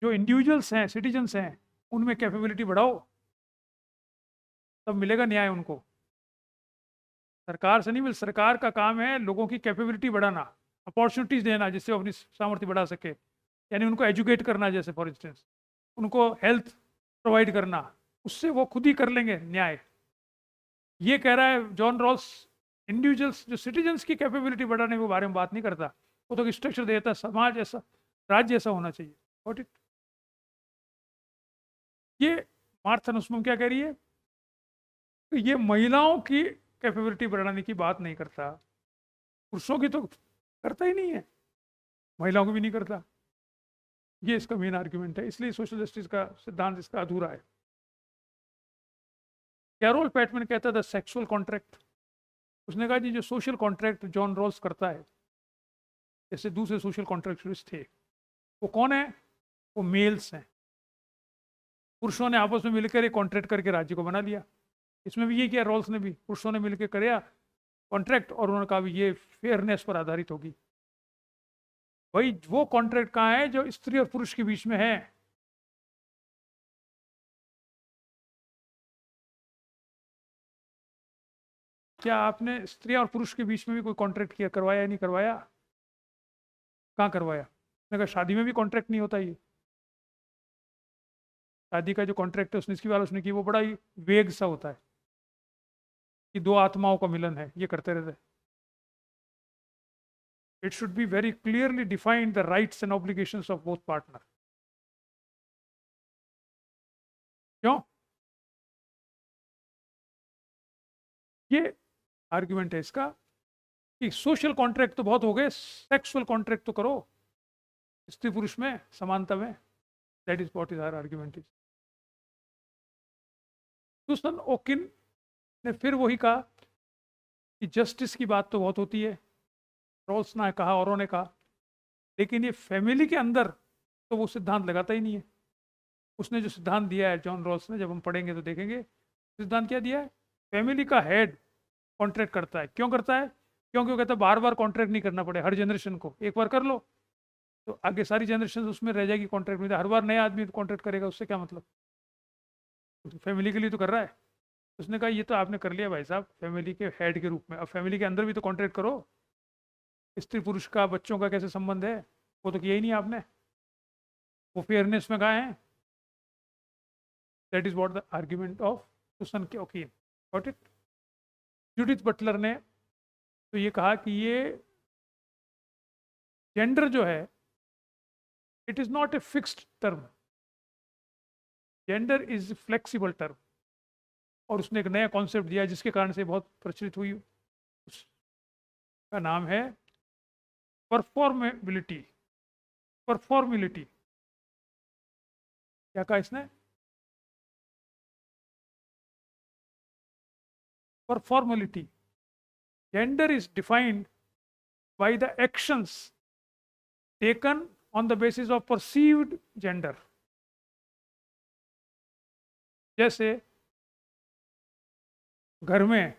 A: जो इंडिविजुअल्स हैं, सिटीजन्स हैं, उनमें कैपेबिलिटी बढ़ाओ, तब मिलेगा न्याय उनको, सरकार से नहीं मिल। सरकार का काम है लोगों की कैपेबिलिटी बढ़ाना, अपॉर्चुनिटीज देना जिससे वो अपनी सामर्थ्य बढ़ा सके, यानी उनको एजुकेट करना, जैसे फॉर इंस्टेंस उनको हेल्थ प्रोवाइड करना, उससे वो खुद ही कर लेंगे न्याय। ये कह रहा है जॉन रॉल्स, इंडिविजुअल्स जो सिटीजन्स की कैपेबिलिटी बढ़ाने के बारे में बात नहीं करता, वो तो स्ट्रक्चर देता, समाज ऐसा, राज्य ऐसा होना चाहिए। Got it. ये मार्था नुसबॉम क्या कह रही है, तो ये महिलाओं की कैपेबिलिटी बढ़ाने की बात नहीं करता, पुरुषों की तो करता ही नहीं है, महिलाओं को भी नहीं करता। ये इसका मेन आर्ग्यूमेंट है, इसलिए सोशल जस्टिस का सिद्धांत इसका अधूरा है। कैरोल पेटमैन कहता था सेक्सुअल कॉन्ट्रैक्ट, उसने कहा जी जो सोशल कॉन्ट्रैक्ट जॉन रॉल्स करता है, जैसे दूसरे सोशल कॉन्ट्रैक्चुअलिस्ट थे, वो कौन है, वो मेल्स हैं, पुरुषों ने आपस में मिलकर एक कॉन्ट्रैक्ट करके राज्य को बना लिया। इसमें भी ये किया रॉल्स ने भी, पुरुषों ने मिलकर किया कॉन्ट्रैक्ट, और उन्होंने कहा भी ये फेयरनेस पर आधारित होगी। भाई वो कॉन्ट्रैक्ट कहाँ है जो स्त्री और पुरुष के बीच में है, क्या आपने स्त्री और पुरुष के बीच में भी कोई कॉन्ट्रैक्ट किया, करवाया या नहीं करवाया, कहाँ करवाया। मैंने कहा शादी में भी कॉन्ट्रैक्ट नहीं होता ये, शादी का जो कॉन्ट्रैक्ट है उसने इसकी बात उसने की, वो बड़ा ही वेग सा होता है कि दो आत्माओं का मिलन है, ये करते रहते हैं। It should be very clearly defined the rights and obligations of both partner. क्यों? ये आर्ग्यूमेंट है इसका कि सोशल कॉन्ट्रैक्ट तो बहुत हो गए, सेक्सुअल कॉन्ट्रैक्ट तो करो स्त्री पुरुष में समानता में। That is what is our argument is. Susan Okin ने फिर वही कहा कि जस्टिस की बात तो बहुत होती है, रॉल्स ने कहा, औरों ने कहा, लेकिन ये फैमिली के अंदर तो वो सिद्धांत लगाता ही नहीं है। उसने जो सिद्धांत दिया है जॉन रॉल्स ने, जब हम पढ़ेंगे तो देखेंगे सिद्धांत क्या दिया है। फैमिली का हेड कॉन्ट्रैक्ट करता है। क्यों करता है? क्योंकि वो कहता है बार बार कॉन्ट्रैक्ट नहीं करना पड़े, हर जनरेशन को एक बार कर लो तो आगे सारी जनरेशन उसमें रह जाएगी कॉन्ट्रैक्ट में। हर बार नया आदमी कॉन्ट्रैक्ट करेगा, उससे क्या मतलब? तो फैमिली के लिए तो कर रहा है। उसने कहा ये तो आपने कर लिया भाई साहब फैमिली के हेड के रूप में, अब फैमिली के अंदर भी तो कॉन्ट्रैक्ट करो। स्त्री पुरुष का, बच्चों का कैसे संबंध है, वो तो किया ही नहीं आपने। वो फेयरनेस में कहा है। That is what the argument of Susan के Okin. Got it? Judith Butler ने तो ये कहा कि ये जेंडर जो है it is not a fixed term, gender is flexible term. और उसने एक नया कॉन्सेप्ट दिया जिसके कारण से बहुत प्रचलित हुई, उसका नाम है परफॉर्मेबिलिटी। परफॉर्मिलिटी क्या कहा इसने? Performativity. Gender is defined by the actions taken on the basis of perceived gender। जैसे घर में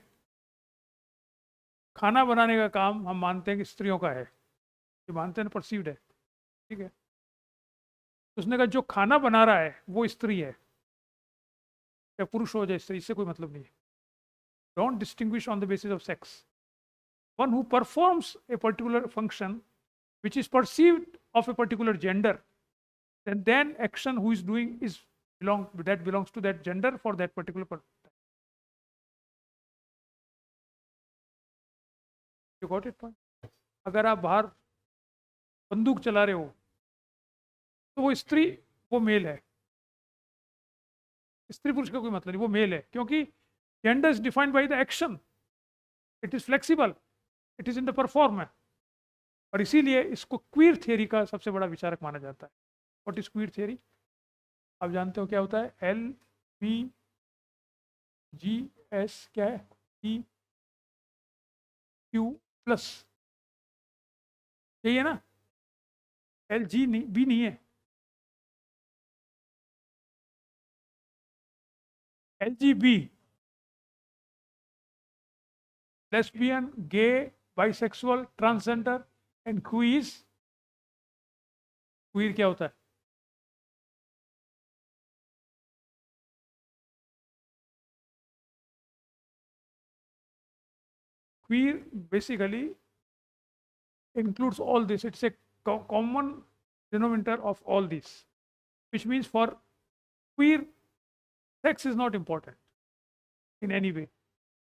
A: खाना बनाने का काम हम मानते हैं कि स्त्रियों का है, ये मानते हैं ना, परसीव्ड है, ठीक है। उसने कहा जो खाना बना रहा है वो स्त्री है, या पुरुष हो जाए स्त्री, इससे कोई मतलब नहीं है। Don't distinguish on the basis of sex. One who performs a particular function which is perceived of a particular gender, then action who is doing is belongs to that gender for that particular purpose. You got it point? अगर आप बाहर बंदूक चला रहे हो तो वो स्त्री, वो मेल है। स्त्री पुरुष का कोई मतलब नहीं, वो मेल है, क्योंकि gender is defined by the action, it is flexible, it is in the performance. और इसीलिए इसको क्वीर थियरी का सबसे बड़ा विचारक माना जाता है। What is queer theory? आप जानते हो क्या होता है? LBGS क्या है? PQ+, यही है ना? LG नहीं, बी नहीं है, LGB। Lesbian, gay, bisexual, transgender and queer. Queer क्या होता है? Queer basically includes all this. It's a common denominator of all this, which means for queer, sex is not important in any way.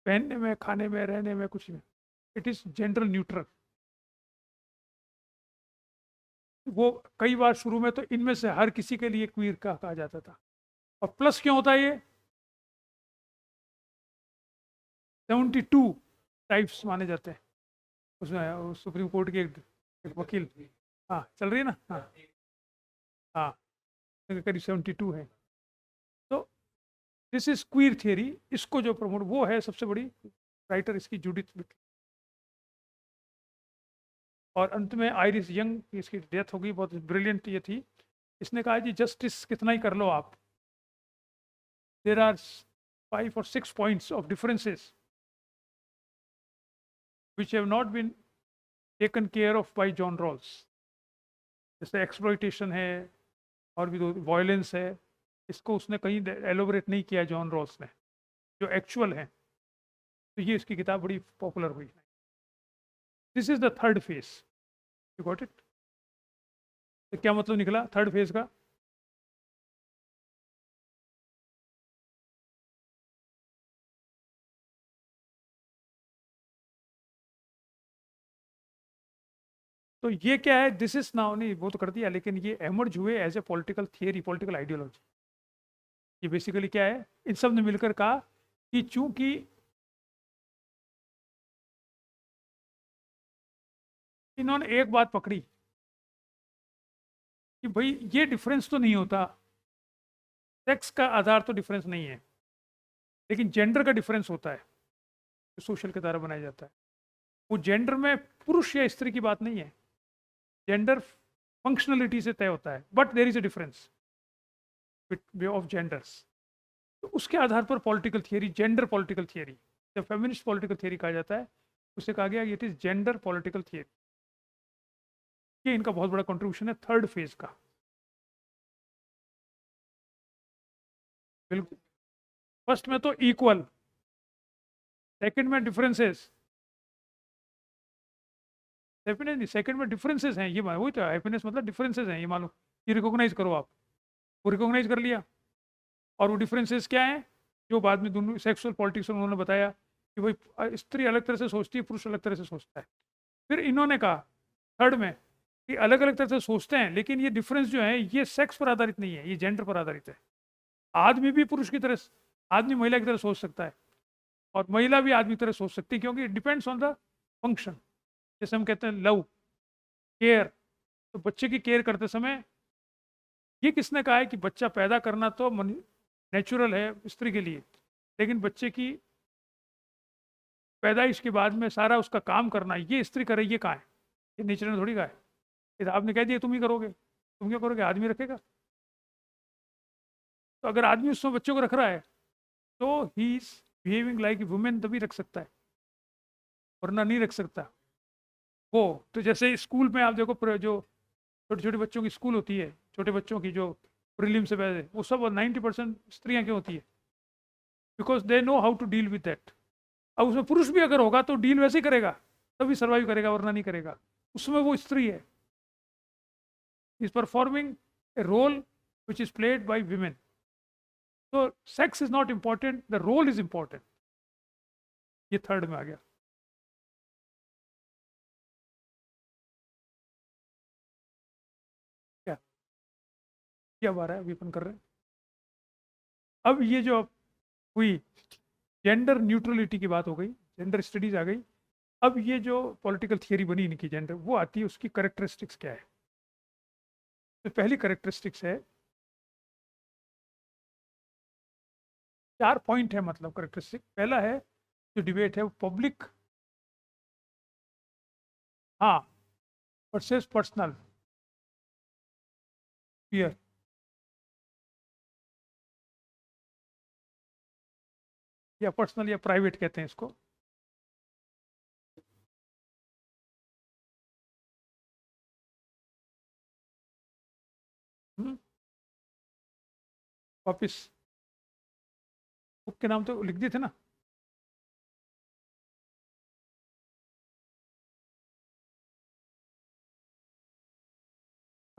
A: पहनने में, खाने में, रहने में, कुछ में, इट इज जेंडर न्यूट्रल। वो कई बार शुरू में तो इनमें से हर किसी के लिए क्वीर का कहा जाता था। और प्लस क्यों होता है ये? 72 टाइप्स माने जाते हैं उसमें। सुप्रीम कोर्ट के एक वकील, हाँ चल रही है ना, हाँ हाँ, करीब 72 है। तो दिस इज क्वीर थियरी। इसको जो प्रमोट वो है सबसे बड़ी राइटर इसकी, जूडिथ बटलर। और अंत में आयरिस यंग, इसकी डेथ हो गई, बहुत ब्रिलियंट ये थी। इसने कहा जी जस्टिस कितना ही कर लो आप, there are 5 or 6 points of differences which have not been taken care of by John Rawls। जैसे एक्सप्लॉइटेशन है और भी दो, वायलेंस है, इसको उसने कहीं एलोबरेट नहीं किया जॉन रॉल्स ने, जो एक्चुअल है। तो ये इसकी किताब बड़ी पॉपुलर हुई। This is the third phase. You got it? तो क्या मतलब निकला थर्ड फेज का? तो ये क्या है, दिस इज नाउ, नहीं वो तो कर दिया, लेकिन ये एमर्ज हुए as a political theory, political ideology. ये बेसिकली क्या है, इन सब ने मिलकर कहा कि चूंकि इन्होंने एक बात पकड़ी कि भाई ये डिफरेंस तो नहीं होता, सेक्स का आधार तो डिफरेंस नहीं है, लेकिन जेंडर का डिफरेंस होता है जो सोशल के द्वारा बनाया जाता है। वो जेंडर में पुरुष या स्त्री की बात नहीं है, जेंडर फंक्शनलिटी से तय होता है, but there is a difference of genders. तो उसके आधार पर political theory, gender political theory, जब फेमिनिस्ट पॉलिटिकल थियरी कहा जाता है, उसे कहा गया it is gender political theory. ये इनका बहुत बड़ा कंट्रीब्यूशन है थर्ड फेज का। बिल्कुल, फर्स्ट में तो इक्वल, सेकंड में डिफरेंसेस, डेफिनेटली सेकंड में डिफरेंसेस हैं, ये वही तो हैप्पीनेस मतलब डिफरेंसेस हैं, ये मालूम, ये रिकॉग्नाइज करो आप, वो रिकॉग्नाइज कर लिया। और वो डिफरेंसेस क्या हैं, जो बाद में दोनों सेक्सुअल पॉलिटिक्स में उन्होंने बताया कि भाई स्त्री अलग तरह से सोचती है, पुरुष अलग तरह से सोचता है। फिर इन्होंने कहा थर्ड में कि अलग अलग तरह से सोचते हैं, लेकिन ये डिफरेंस जो है ये सेक्स पर आधारित नहीं है, ये जेंडर पर आधारित है। आदमी भी पुरुष की तरह, आदमी महिला की तरह सोच सकता है, और महिला भी आदमी की तरह सोच सकती है, क्योंकि it depends on the function. जैसे हम कहते हैं लव, केयर, तो बच्चे की केयर करते समय ये किसने कहा है कि बच्चा पैदा करना तो नेचुरल है स्त्री के लिए, लेकिन बच्चे की पैदाइश के बाद में सारा उसका काम करना ये स्त्री करे, ये कहाँ है? ये नेचर ने थोड़ी कहा है, ये तो आपने कह दिया तुम ही करोगे, तुम क्या करोगे, आदमी रखेगा। तो अगर आदमी उसमें बच्चों को रख रहा है तो he is behaving like women, तभी रख सकता है, वरना नहीं रख सकता। वो तो जैसे स्कूल में आप देखो, जो छोटे छोटे बच्चों की स्कूल होती है, छोटे बच्चों की जो प्रीलिम से पहले, वो सब 90% स्त्रियां क्यों होती है? Because they know how to deal with that. अब उसमें पुरुष भी अगर होगा तो डील वैसे ही करेगा, तभी सर्वाइव करेगा, वरना नहीं करेगा। उसमें वो स्त्री है, is performing a role which is played by women. तो sex is not important, the role is important. ये थर्ड में आ गया। क्या क्या बात है, अभी अपन कर रहे हैं। अब ये जो हुई जेंडर न्यूट्रलिटी की बात हो गई, जेंडर स्टडीज आ गई। अब ये जो पॉलिटिकल थियरी बनी इनकी जेंडर, वो आती है, उसकी करेक्टरिस्टिक्स क्या है? तो पहली करेक्टरिस्टिक्स है, 4 पॉइंट है, मतलब करेक्टरिस्टिक। पहला है जो डिबेट है वो पब्लिक, हाँ, वर्सेस पर्सनल फियर। या पर्सनल या प्राइवेट कहते हैं इसको। वापिस बुक के नाम तो लिख दिए थे ना।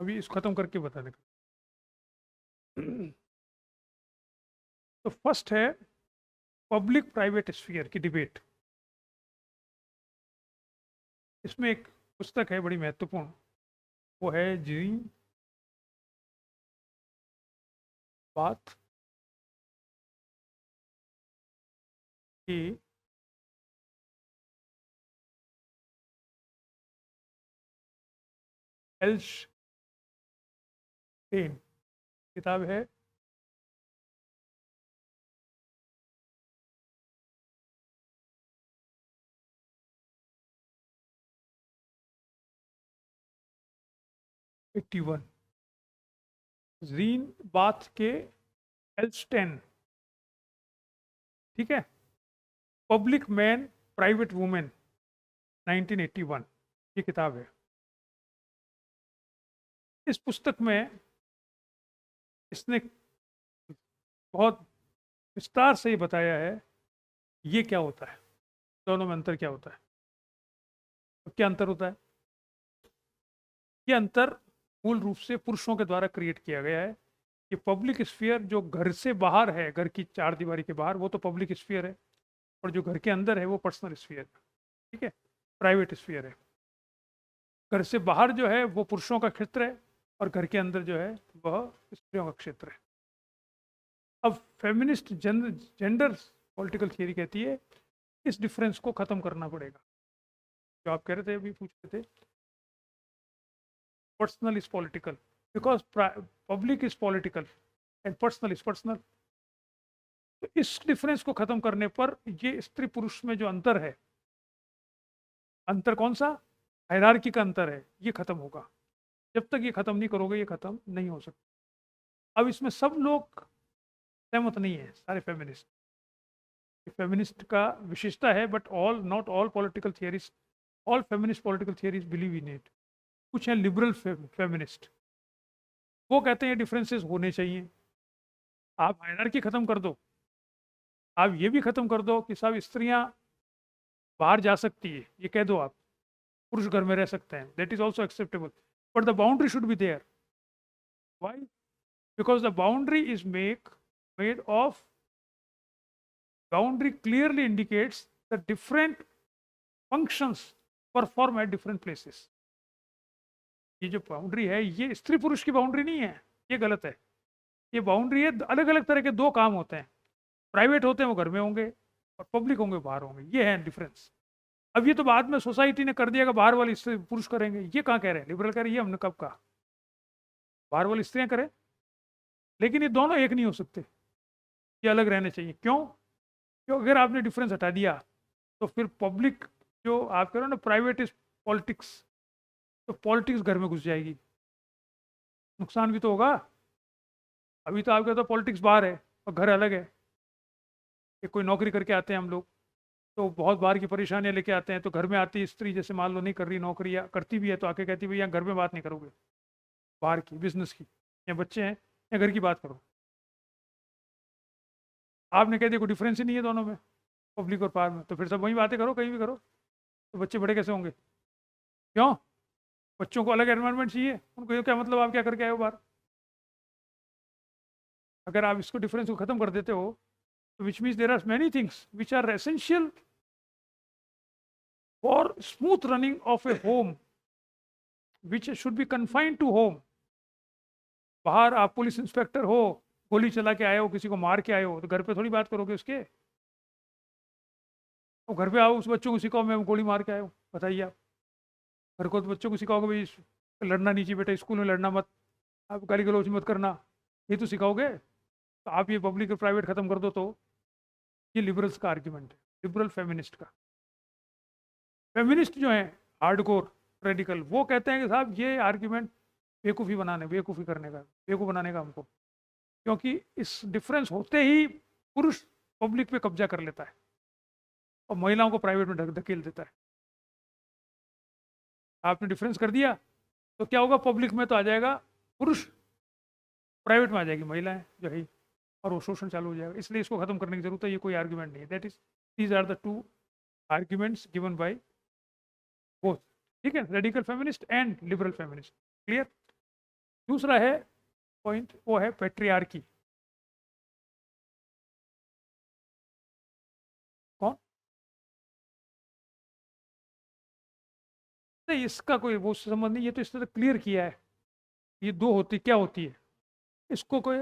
A: अभी इसको खत्म करके बताने का। तो फर्स्ट है पब्लिक प्राइवेट स्फीयर की डिबेट। इसमें एक पुस्तक है बड़ी महत्वपूर्ण, वो है जीन बात की एल्शटेन किताब है। एट्टी वन, जीन बाथ के एल्स्टेन, ठीक है, पब्लिक मैन प्राइवेट वुमेन, 1981, ये किताब है। इस पुस्तक में इसने बहुत विस्तार से ये बताया है ये क्या होता है, दोनों में अंतर क्या होता है। तो क्या अंतर होता है? ये अंतर मूल रूप से पुरुषों के द्वारा क्रिएट किया गया है। कि पब्लिक स्फीयर जो घर से बाहर है, घर की चार दीवारी के बाहर, वो तो पब्लिक स्फीयर है, और जो घर के अंदर है वो पर्सनल स्फीयर है, ठीक है, प्राइवेट स्फीयर है। घर से बाहर जो है वो पुरुषों का क्षेत्र है और घर के अंदर जो है वह स्त्रियों का क्षेत्र है। अब फेमिनिस्ट जेंडर पॉलिटिकल थियरी कहती है इस डिफरेंस को खत्म करना पड़ेगा। जो आप कह रहे थे, अभी पूछ रहे थे, personal is political because public is political and personal is personal. तो इस डिफरेंस को खत्म करने पर ये स्त्री पुरुष में जो अंतर है, अंतर कौन सा, हायरार्की का अंतर है, ये खत्म होगा। जब तक ये खत्म नहीं करोगे ये खत्म नहीं हो सकता। अब इसमें सब लोग सहमत नहीं है, सारे फेमिनिस्ट। फेमिनिस्ट का विशेषता है, but all not all political theories, all feminist political theories believe in it. कुछ हैं लिबरल फेमिनिस्ट, वो कहते हैं डिफरेंसेस होने चाहिए। आप हायरार्की खत्म कर दो, आप ये भी खत्म कर दो कि सब स्त्रियां बाहर जा सकती है, ये कह दो आप, पुरुष घर में रह सकते हैं, that is also acceptable, but the boundary should be there. Why? Because the boundary is made of, boundary clearly indicates the different functions perform at different places। ये जो बाउंड्री है ये स्त्री पुरुष की बाउंड्री नहीं है, ये गलत है। ये बाउंड्री है, अलग अलग तरह के दो काम होते हैं, प्राइवेट होते हैं वो घर में होंगे और पब्लिक होंगे बाहर होंगे, ये है डिफरेंस। अब ये तो बाद में सोसाइटी ने कर दिया कि बाहर वाली स्त्री पुरुष करेंगे, ये कहाँ कह रहे हैं, लिबरल कह रहे हैं, ये हमने कब कहा बाहर वाली स्त्रियां करें? लेकिन ये दोनों एक नहीं हो सकते, ये अलग रहने चाहिए। क्यों? क्यों? अगर आपने डिफरेंस हटा दिया तो फिर पब्लिक, जो आप कह रहे हो ना प्राइवेट इज पॉलिटिक्स, तो पॉलिटिक्स घर में घुस जाएगी, नुकसान भी तो होगा। अभी तो आप कहते हो पॉलिटिक्स बाहर है और घर अलग है। कि कोई नौकरी करके आते हैं हम लोग तो बहुत बाहर की परेशानियां लेके आते हैं, तो घर में आती स्त्री जैसे मान लो नहीं कर रही नौकरी या करती भी है तो आके कहती है भैया घर में बात नहीं करोगे, बाहर की बिजनेस की, या बच्चे हैं या घर की बात करो। आपने कह दिया कोई डिफरेंस ही नहीं है दोनों में, पब्लिक और बाहर में, तो फिर सब वही बातें करो, कहीं भी करो, तो बच्चे बड़े कैसे होंगे? क्यों? बच्चों को अलग एनवायरनमेंट चाहिए, उनको ये क्या मतलब आप क्या करके आए हो बाहर? अगर आप इसको डिफरेंस को खत्म कर देते हो तो which means there are many things which are essential for smooth running of a home which should be confined to home. बाहर आप पुलिस इंस्पेक्टर हो, गोली चला के आए हो, किसी को मार के आए हो, तो घर पे थोड़ी बात करोगे उसके। तो घर पे आओ, उस बच्चों को सिखाओ मैं गोली मार के आए हो, बताइए आप। घर को तो बच्चों को सिखाओगे भाई लड़ना नहीं चाहिए बेटा, स्कूल में लड़ना मत, आप गाली गलौज मत करना, ये तो सिखाओगे। तो आप ये पब्लिक और प्राइवेट खत्म कर दो, तो ये लिबरल्स का आर्ग्यूमेंट है, लिबरल फेमिनिस्ट का। फेमिनिस्ट जो है हार्डकोर रेडिकल, वो कहते हैं कि साहब ये आर्ग्यूमेंट बेवकूफ़ी करने का, बेवकूफ़ बनाने का हमको, क्योंकि इस डिफरेंस होते ही पुरुष पब्लिक पे कब्जा कर लेता है और महिलाओं को प्राइवेट में धकेल देता है। आपने डिफरेंस कर दिया तो क्या होगा, पब्लिक में तो आ जाएगा पुरुष, प्राइवेट में आ जाएगी महिलाएं जो है, और वो शोषण चालू हो जाएगा। इसलिए इसको खत्म करने की जरूरत है, ये कोई आर्ग्यूमेंट नहीं है। That is, these are the two arguments given by both, ठीक है, radical feminist and liberal feminist. Clear? दूसरा है पॉइंट, वो है पेट्रियार्की। कौन? नहीं, इसका कोई वो संबंध नहीं, ये तो इस तरह क्लियर किया है। ये दो होती क्या होती है, इसको कोई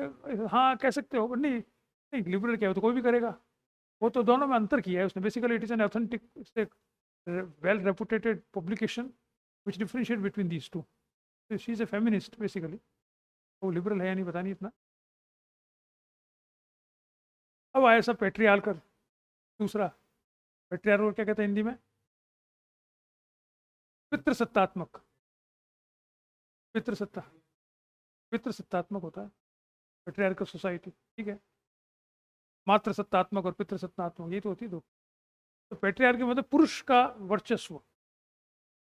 A: हाँ कह सकते हो, नहीं नहीं, लिबरल क्या हो तो कोई भी करेगा, वो तो दोनों में अंतर किया है उसने। Basically it is an authentic well reputed publication which differentiate between these two. She is a feminist basically, वो लिबरल है या नहीं पता नहीं इतना। अब आया सब पेट्रियार्कल। दूसरा पेट्रियार्कल क्या कहते हैं हिंदी में? पितृसत्तात्मक, पितृसत्ता, पितृसत्तात्मक होता है पेट्रियार्कल सोसाइटी, ठीक है। मातृसत्तात्मक और पितृसत्तात्मक, ये तो होती है दो। तो पेट्रियार्की मतलब पुरुष का वर्चस्व,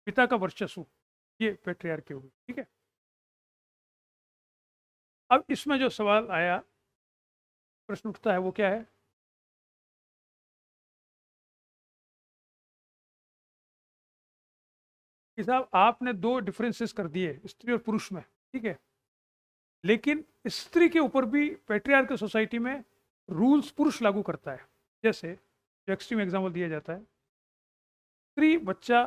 A: पिता का वर्चस्व, ये पेट्रियार्की होगी, ठीक है। अब इसमें जो सवाल आया, प्रश्न उठता है, वो क्या है कि साहब आपने दो डिफरेंसेस कर दिए स्त्री और पुरुष में, ठीक है, लेकिन स्त्री के ऊपर भी पेट्रियार्कल सोसाइटी में रूल्स पुरुष लागू करता है। जैसे जो एक्सट्रीम एग्जाम्पल दिया जाता है, स्त्री बच्चा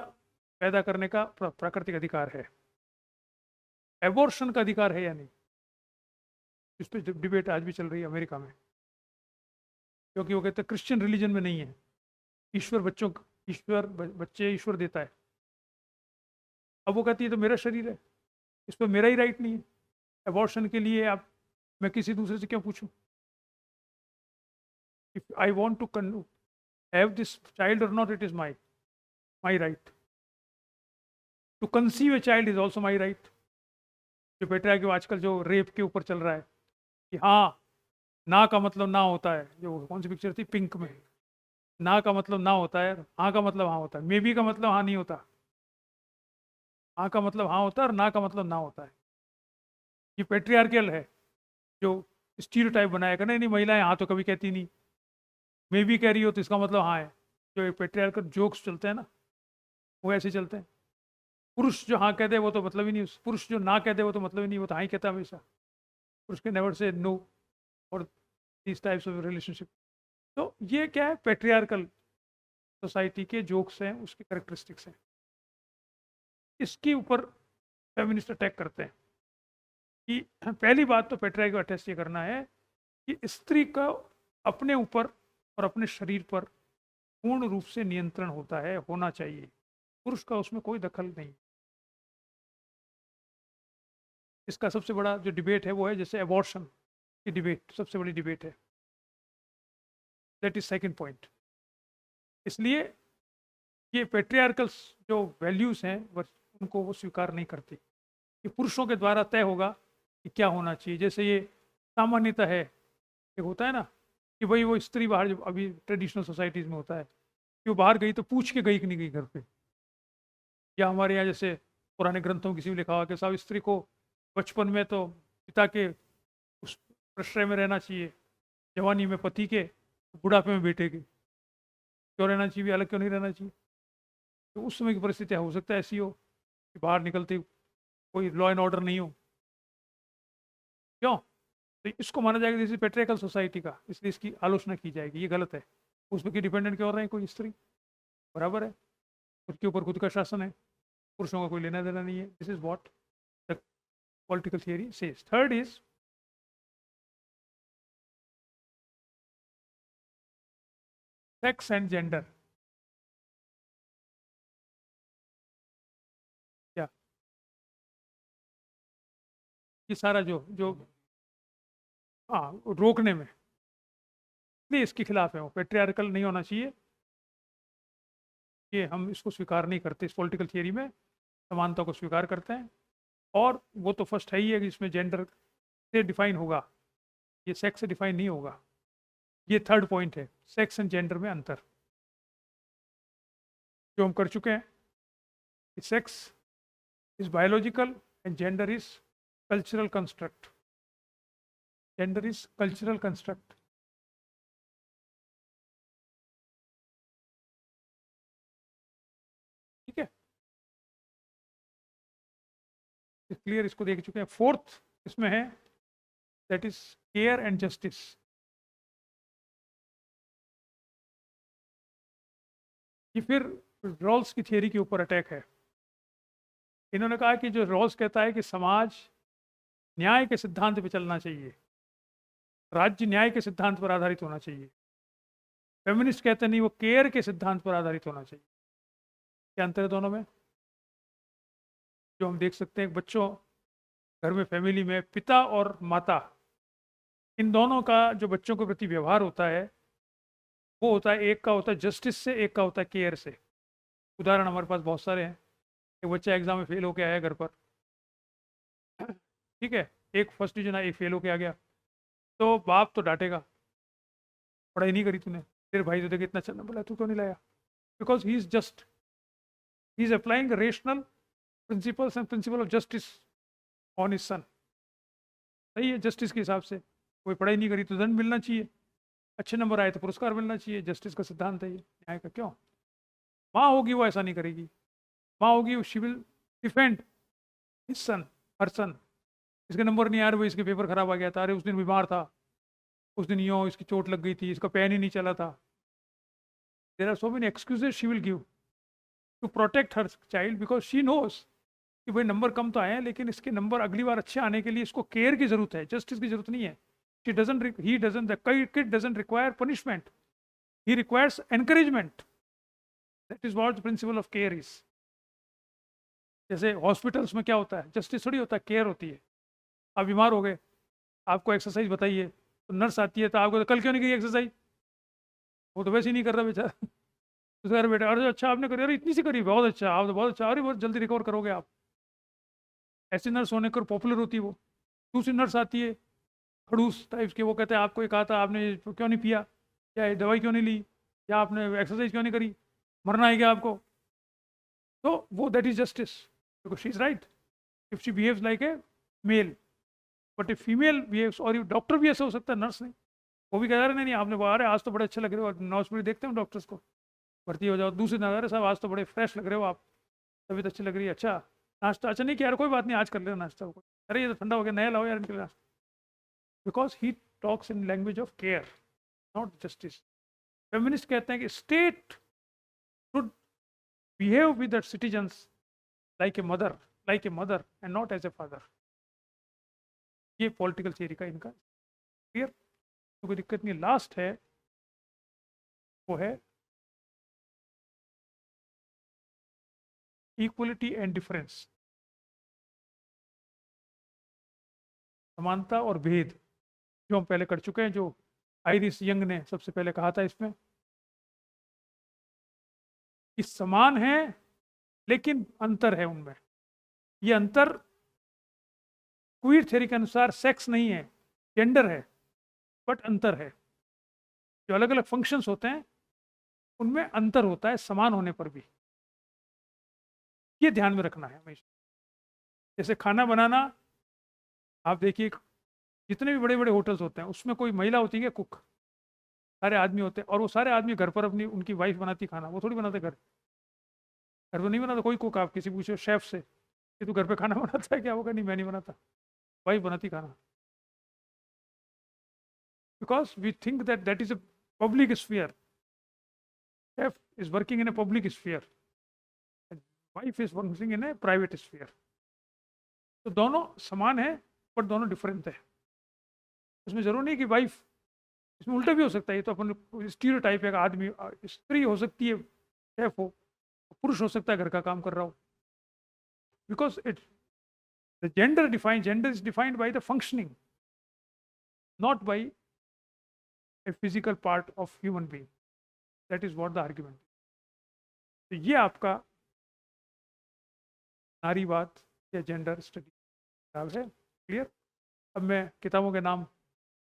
A: पैदा करने का प्राकृतिक अधिकार है। एबॉर्शन का अधिकार है या नहीं, इस पर डिबेट आज भी चल रही है अमेरिका में, क्योंकि वो कहते हैं क्रिश्चियन रिलीजन में नहीं है, ईश्वर बच्चे ईश्वर देता है। अब वो कहती है तो मेरा शरीर है, इस पर मेरा ही राइट नहीं है, एबॉर्शन के लिए आप मैं किसी दूसरे से क्यों पूछूं? If I want to have this child और not, it is my right to conceive a child, is also my right. जो पेट्रियार्की आजकल जो रेप के ऊपर चल रहा है कि हाँ ना का मतलब ना होता है, जो कौन सी पिक्चर थी पिंक में, ना का मतलब ना होता है, हाँ का मतलब हाँ होता है, मे बी का मतलब हाँ नहीं होता, हाँ का मतलब हाँ होता है और ना का मतलब ना होता है। ये पेट्रियार्कल है जो स्टीरियोटाइप बनाएगा, नहीं नहीं महिलाएं हाँ तो कभी कहती नहीं, मे बी कह रही हो तो इसका मतलब हाँ है। जो पेट्रियार्कल जोक्स चलते हैं ना वो ऐसे चलते हैं, पुरुष जो हाँ कह दे वो तो मतलब ही नहीं, पुरुष जो ना कह दे वो तो मतलब ही नहीं, वो तो हाँ ही कहता है हमेशा, पुरुष के नेवर से नो और दिस टाइप्स ऑफ रिलेशनशिप। तो ये क्या है, पेट्रियार्कल सोसाइटी के जोक्स हैं, उसके करेक्टरिस्टिक्स हैं। इसके ऊपर फेमिनिस्ट अटैक करते हैं कि पहली बात तो पेट्रियार्की को अटैच ये करना है कि स्त्री का अपने ऊपर और अपने शरीर पर पूर्ण रूप से नियंत्रण होता है, होना चाहिए, पुरुष का उसमें कोई दखल नहीं। इसका सबसे बड़ा जो डिबेट है वो है जैसे एबॉर्शन की डिबेट, सबसे बड़ी डिबेट है, दैट इज सेकंड पॉइंट। इसलिए ये पेट्रियार्कल जो वैल्यूज हैं उनको वो स्वीकार नहीं करती कि पुरुषों के द्वारा तय होगा कि क्या होना चाहिए। जैसे ये सामान्यता है, एक होता है ना कि भाई वो स्त्री बाहर, जो अभी ट्रेडिशनल सोसाइटीज में होता है कि वो बाहर गई तो पूछ के गई कि नहीं गई घर पे, या हमारे यहाँ जैसे पुराने ग्रंथों में किसी में लिखा हुआ कि साहब स्त्री को बचपन में तो पिता के उस प्रश्रय में रहना चाहिए, जवानी में पति के, बुढ़ापे में बेटे के, क्यों रहना चाहिए, अलग क्यों नहीं रहना चाहिए? तो उस समय की परिस्थितियाँ हो सकता है ऐसी हो कि बाहर निकलते कोई लॉ एंड ऑर्डर नहीं हो, क्यों? तो इसको माना जाएगा जैसे पेट्रियार्कल सोसाइटी का, इसलिए इसकी आलोचना की जाएगी, ये गलत है। उस पर डिपेंडेंट क्यों हो रहे हैं कोई स्त्री, बराबर है, खुद के ऊपर खुद का शासन है, पुरुषों का कोई लेना देना नहीं है। This is what the political theory says. Third is sex and gender. क्या ये सारा जो जो हाँ रोकने में, नहीं इसके खिलाफ है, वो पेट्रियार्कल नहीं होना चाहिए, ये हम इसको स्वीकार नहीं करते। इस पॉलिटिकल थियरी में समानता को स्वीकार करते हैं, और वो तो फर्स्ट है ही है कि इसमें जेंडर से डिफाइन होगा, ये सेक्स से डिफाइन नहीं होगा। ये थर्ड पॉइंट है, सेक्स एंड जेंडर में अंतर जो हम कर चुके हैं। Sex is biological and gender is cultural construct, gender is cultural construct. ठीक है, क्लियर, इसको देख चुके हैं। फोर्थ इसमें है that is care and justice. ये फिर रॉल्स की थियरी के ऊपर अटैक है। इन्होंने कहा कि जो रॉल्स कहता है कि समाज न्याय के सिद्धांत पर चलना चाहिए, राज्य न्याय के सिद्धांत पर आधारित होना चाहिए। फेमिनिस्ट कहते नहीं, वो केयर के सिद्धांत पर आधारित होना चाहिए। क्या अंतर है दोनों में? जो हम देख सकते हैं बच्चों, घर में फैमिली में पिता और माता, इन दोनों का जो बच्चों के प्रति व्यवहार होता है वो होता है, एक का होता है जस्टिस से, एक का होता है केयर से। उदाहरण हमारे पास बहुत सारे हैं। एक बच्चा एग्जाम में फेल होके आया घर पर, ठीक है, एक फर्स्ट डिवीजन आया, एक फेल होके आ गया, तो बाप तो डांटेगा, पढ़ाई नहीं करी तूने, तेरे भाई तो देखे इतना अच्छा नंबर लाया, तू क्यों नहीं लाया? Because he is just, he is applying rational principles and principle of justice on his son. सही है, जस्टिस के हिसाब से कोई पढ़ाई नहीं करी तो दंड मिलना चाहिए, अच्छे नंबर आए तो पुरस्कार मिलना चाहिए, जस्टिस का सिद्धांत है ये, न्याय का। क्यों? माँ होगी वो ऐसा नहीं करेगी, माँ होगी she will defend his son, her son. इसके नंबर नहीं आ रहे, वो इसके पेपर खराब आ गया था, अरे उस दिन बीमार था, उस दिन यूँ इसकी चोट लग गई थी, इसका पेन ही नहीं चला था। There are so many excuses she will give to protect her child, because she knows कि भाई नंबर कम तो आए हैं, लेकिन इसके नंबर अगली बार अच्छे आने के लिए इसको केयर की जरूरत है, जस्टिस की जरूरत नहीं है. The kid doesn't require punishment. He requires encouragement. That is what the principle of care is. जैसे हॉस्पिटल्स में क्या होता है, जस्टिस थोड़ी होता है, केयर होती है. आप बीमार हो गए, आपको एक्सरसाइज बताइए, तो नर्स आती है तो आपको तो कल क्यों नहीं की एक्सरसाइज, वो तो वैसे ही नहीं कर रहा बेचारा. तो कह रहे बेटा, अरे अच्छा आपने करी, अरे इतनी सी करी, बहुत अच्छा, आप तो बहुत अच्छा, अरे बहुत जल्दी रिकवर करोगे आप. ऐसी नर्स होने कर पॉपुलर होती है वो. दूसरी नर्स आती है खड़ूस टाइप के, वो कहते हैं आपको ये कहा था, आपने क्यों नहीं पिया, या दवाई क्यों नहीं ली, या आपने एक्सरसाइज क्यों नहीं करी, मरना है क्या आपको. तो वो that is justice, because she is right if she behaves like a male. But a female behaves, और डॉक्टर भी ऐसा हो सकता है, नर्स नहीं, वो भी कह रहे नहीं आपने बोला, अरे आज तो बड़े अच्छे लग रहे हो, हॉस्पिटल देखते हो डॉक्टर्स को, भर्ती हो जाओ, दूसरे ना, अरे साहब आज तो बड़े फ्रेश लग रहे हो आप, तबीयत अच्छी लग रही है, अच्छा नाश्ता, अच्छा नहीं किया यार, कोई बात नहीं आज कर लेना नाश्ता, अरे ये तो ठंडा हो गया, नया लाओ यार इनके लिए नाश्ता. Because he talks in language of care, not justice. Feminist कहते हैं कि state should behave with the citizens like a mother and not as a father. ये पॉलिटिकल थियरी का इनका क्लियर, तो कोई दिक्कत नहीं. लास्ट है वो है इक्वलिटी एंड डिफरेंस, समानता और भेद, जो हम पहले कर चुके हैं, जो आइरिस यंग ने सबसे पहले कहा था इसमें, कि समान है लेकिन अंतर है उनमें. ये अंतर क्वीर थ्योरी के अनुसार सेक्स नहीं है, जेंडर है, बट अंतर है. जो अलग अलग फंक्शंस होते हैं उनमें अंतर होता है, समान होने पर भी. ये ध्यान में रखना है हमेशा. जैसे खाना बनाना, आप देखिए जितने भी बड़े बड़े होटल्स होते हैं उसमें कोई महिला होती है, कुक, सारे आदमी होते हैं, और वो सारे आदमी घर पर अपनी उनकी वाइफ बनाती खाना, वो थोड़ी बनाते घर पर नहीं बनाता कोई कुक. आप किसी पूछो शेफ से कि तू घर पे खाना बनाता है क्या, वो कहा नहीं मैं नहीं बनाता, वाइफ बनाती खाना. Because we think that is a public sphere, chef is working in a public sphere, wife is working in a private sphere. तो दोनों समान है बट दोनों डिफरेंट है. उसमें जरूर नहीं कि वाइफ, इसमें उल्टा भी हो सकता है, ये तो अपन स्टीरियोटाइप है, आदमी, स्त्री हो सकती है शेफ हो, पुरुष हो सकता है घर का काम कर रहा हो. Because it the gender is defined by the functioning, not by a physical part of human being. That is what the argument. तो ये आपका नारीवाद या जेंडर स्टडी किताब है. क्लियर. अब मैं किताबों के नाम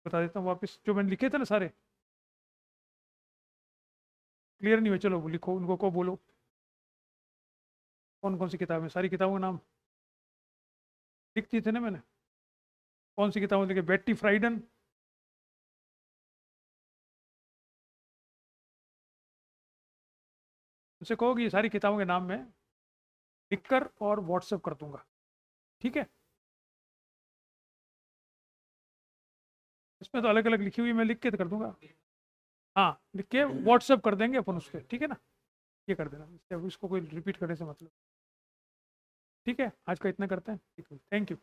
A: बता देता हूँ वापस, जो मैंने लिखे थे ना सारे. क्लियर नहीं हुआ, चलो लिखो उनको, को बोलो कौन कौन सी किताबें, सारी किताबों के नाम लिख दिए थे ना मैंने. कौन सी किताबें लिखे, बेट्टी फ्राइडन, उनसे कहो कि ये सारी किताबों के नाम मैं लिखकर और व्हाट्सएप कर दूंगा. ठीक है. इसमें तो अलग अलग लिखी हुई, मैं लिख के तो कर दूंगा. हाँ लिख के व्हाट्सएप कर देंगे अपन उस पर. ठीक है ना, ये कर देना, इसको कोई रिपीट करने से मतलब. ठीक है, आज का इतना करते हैं. Thank you.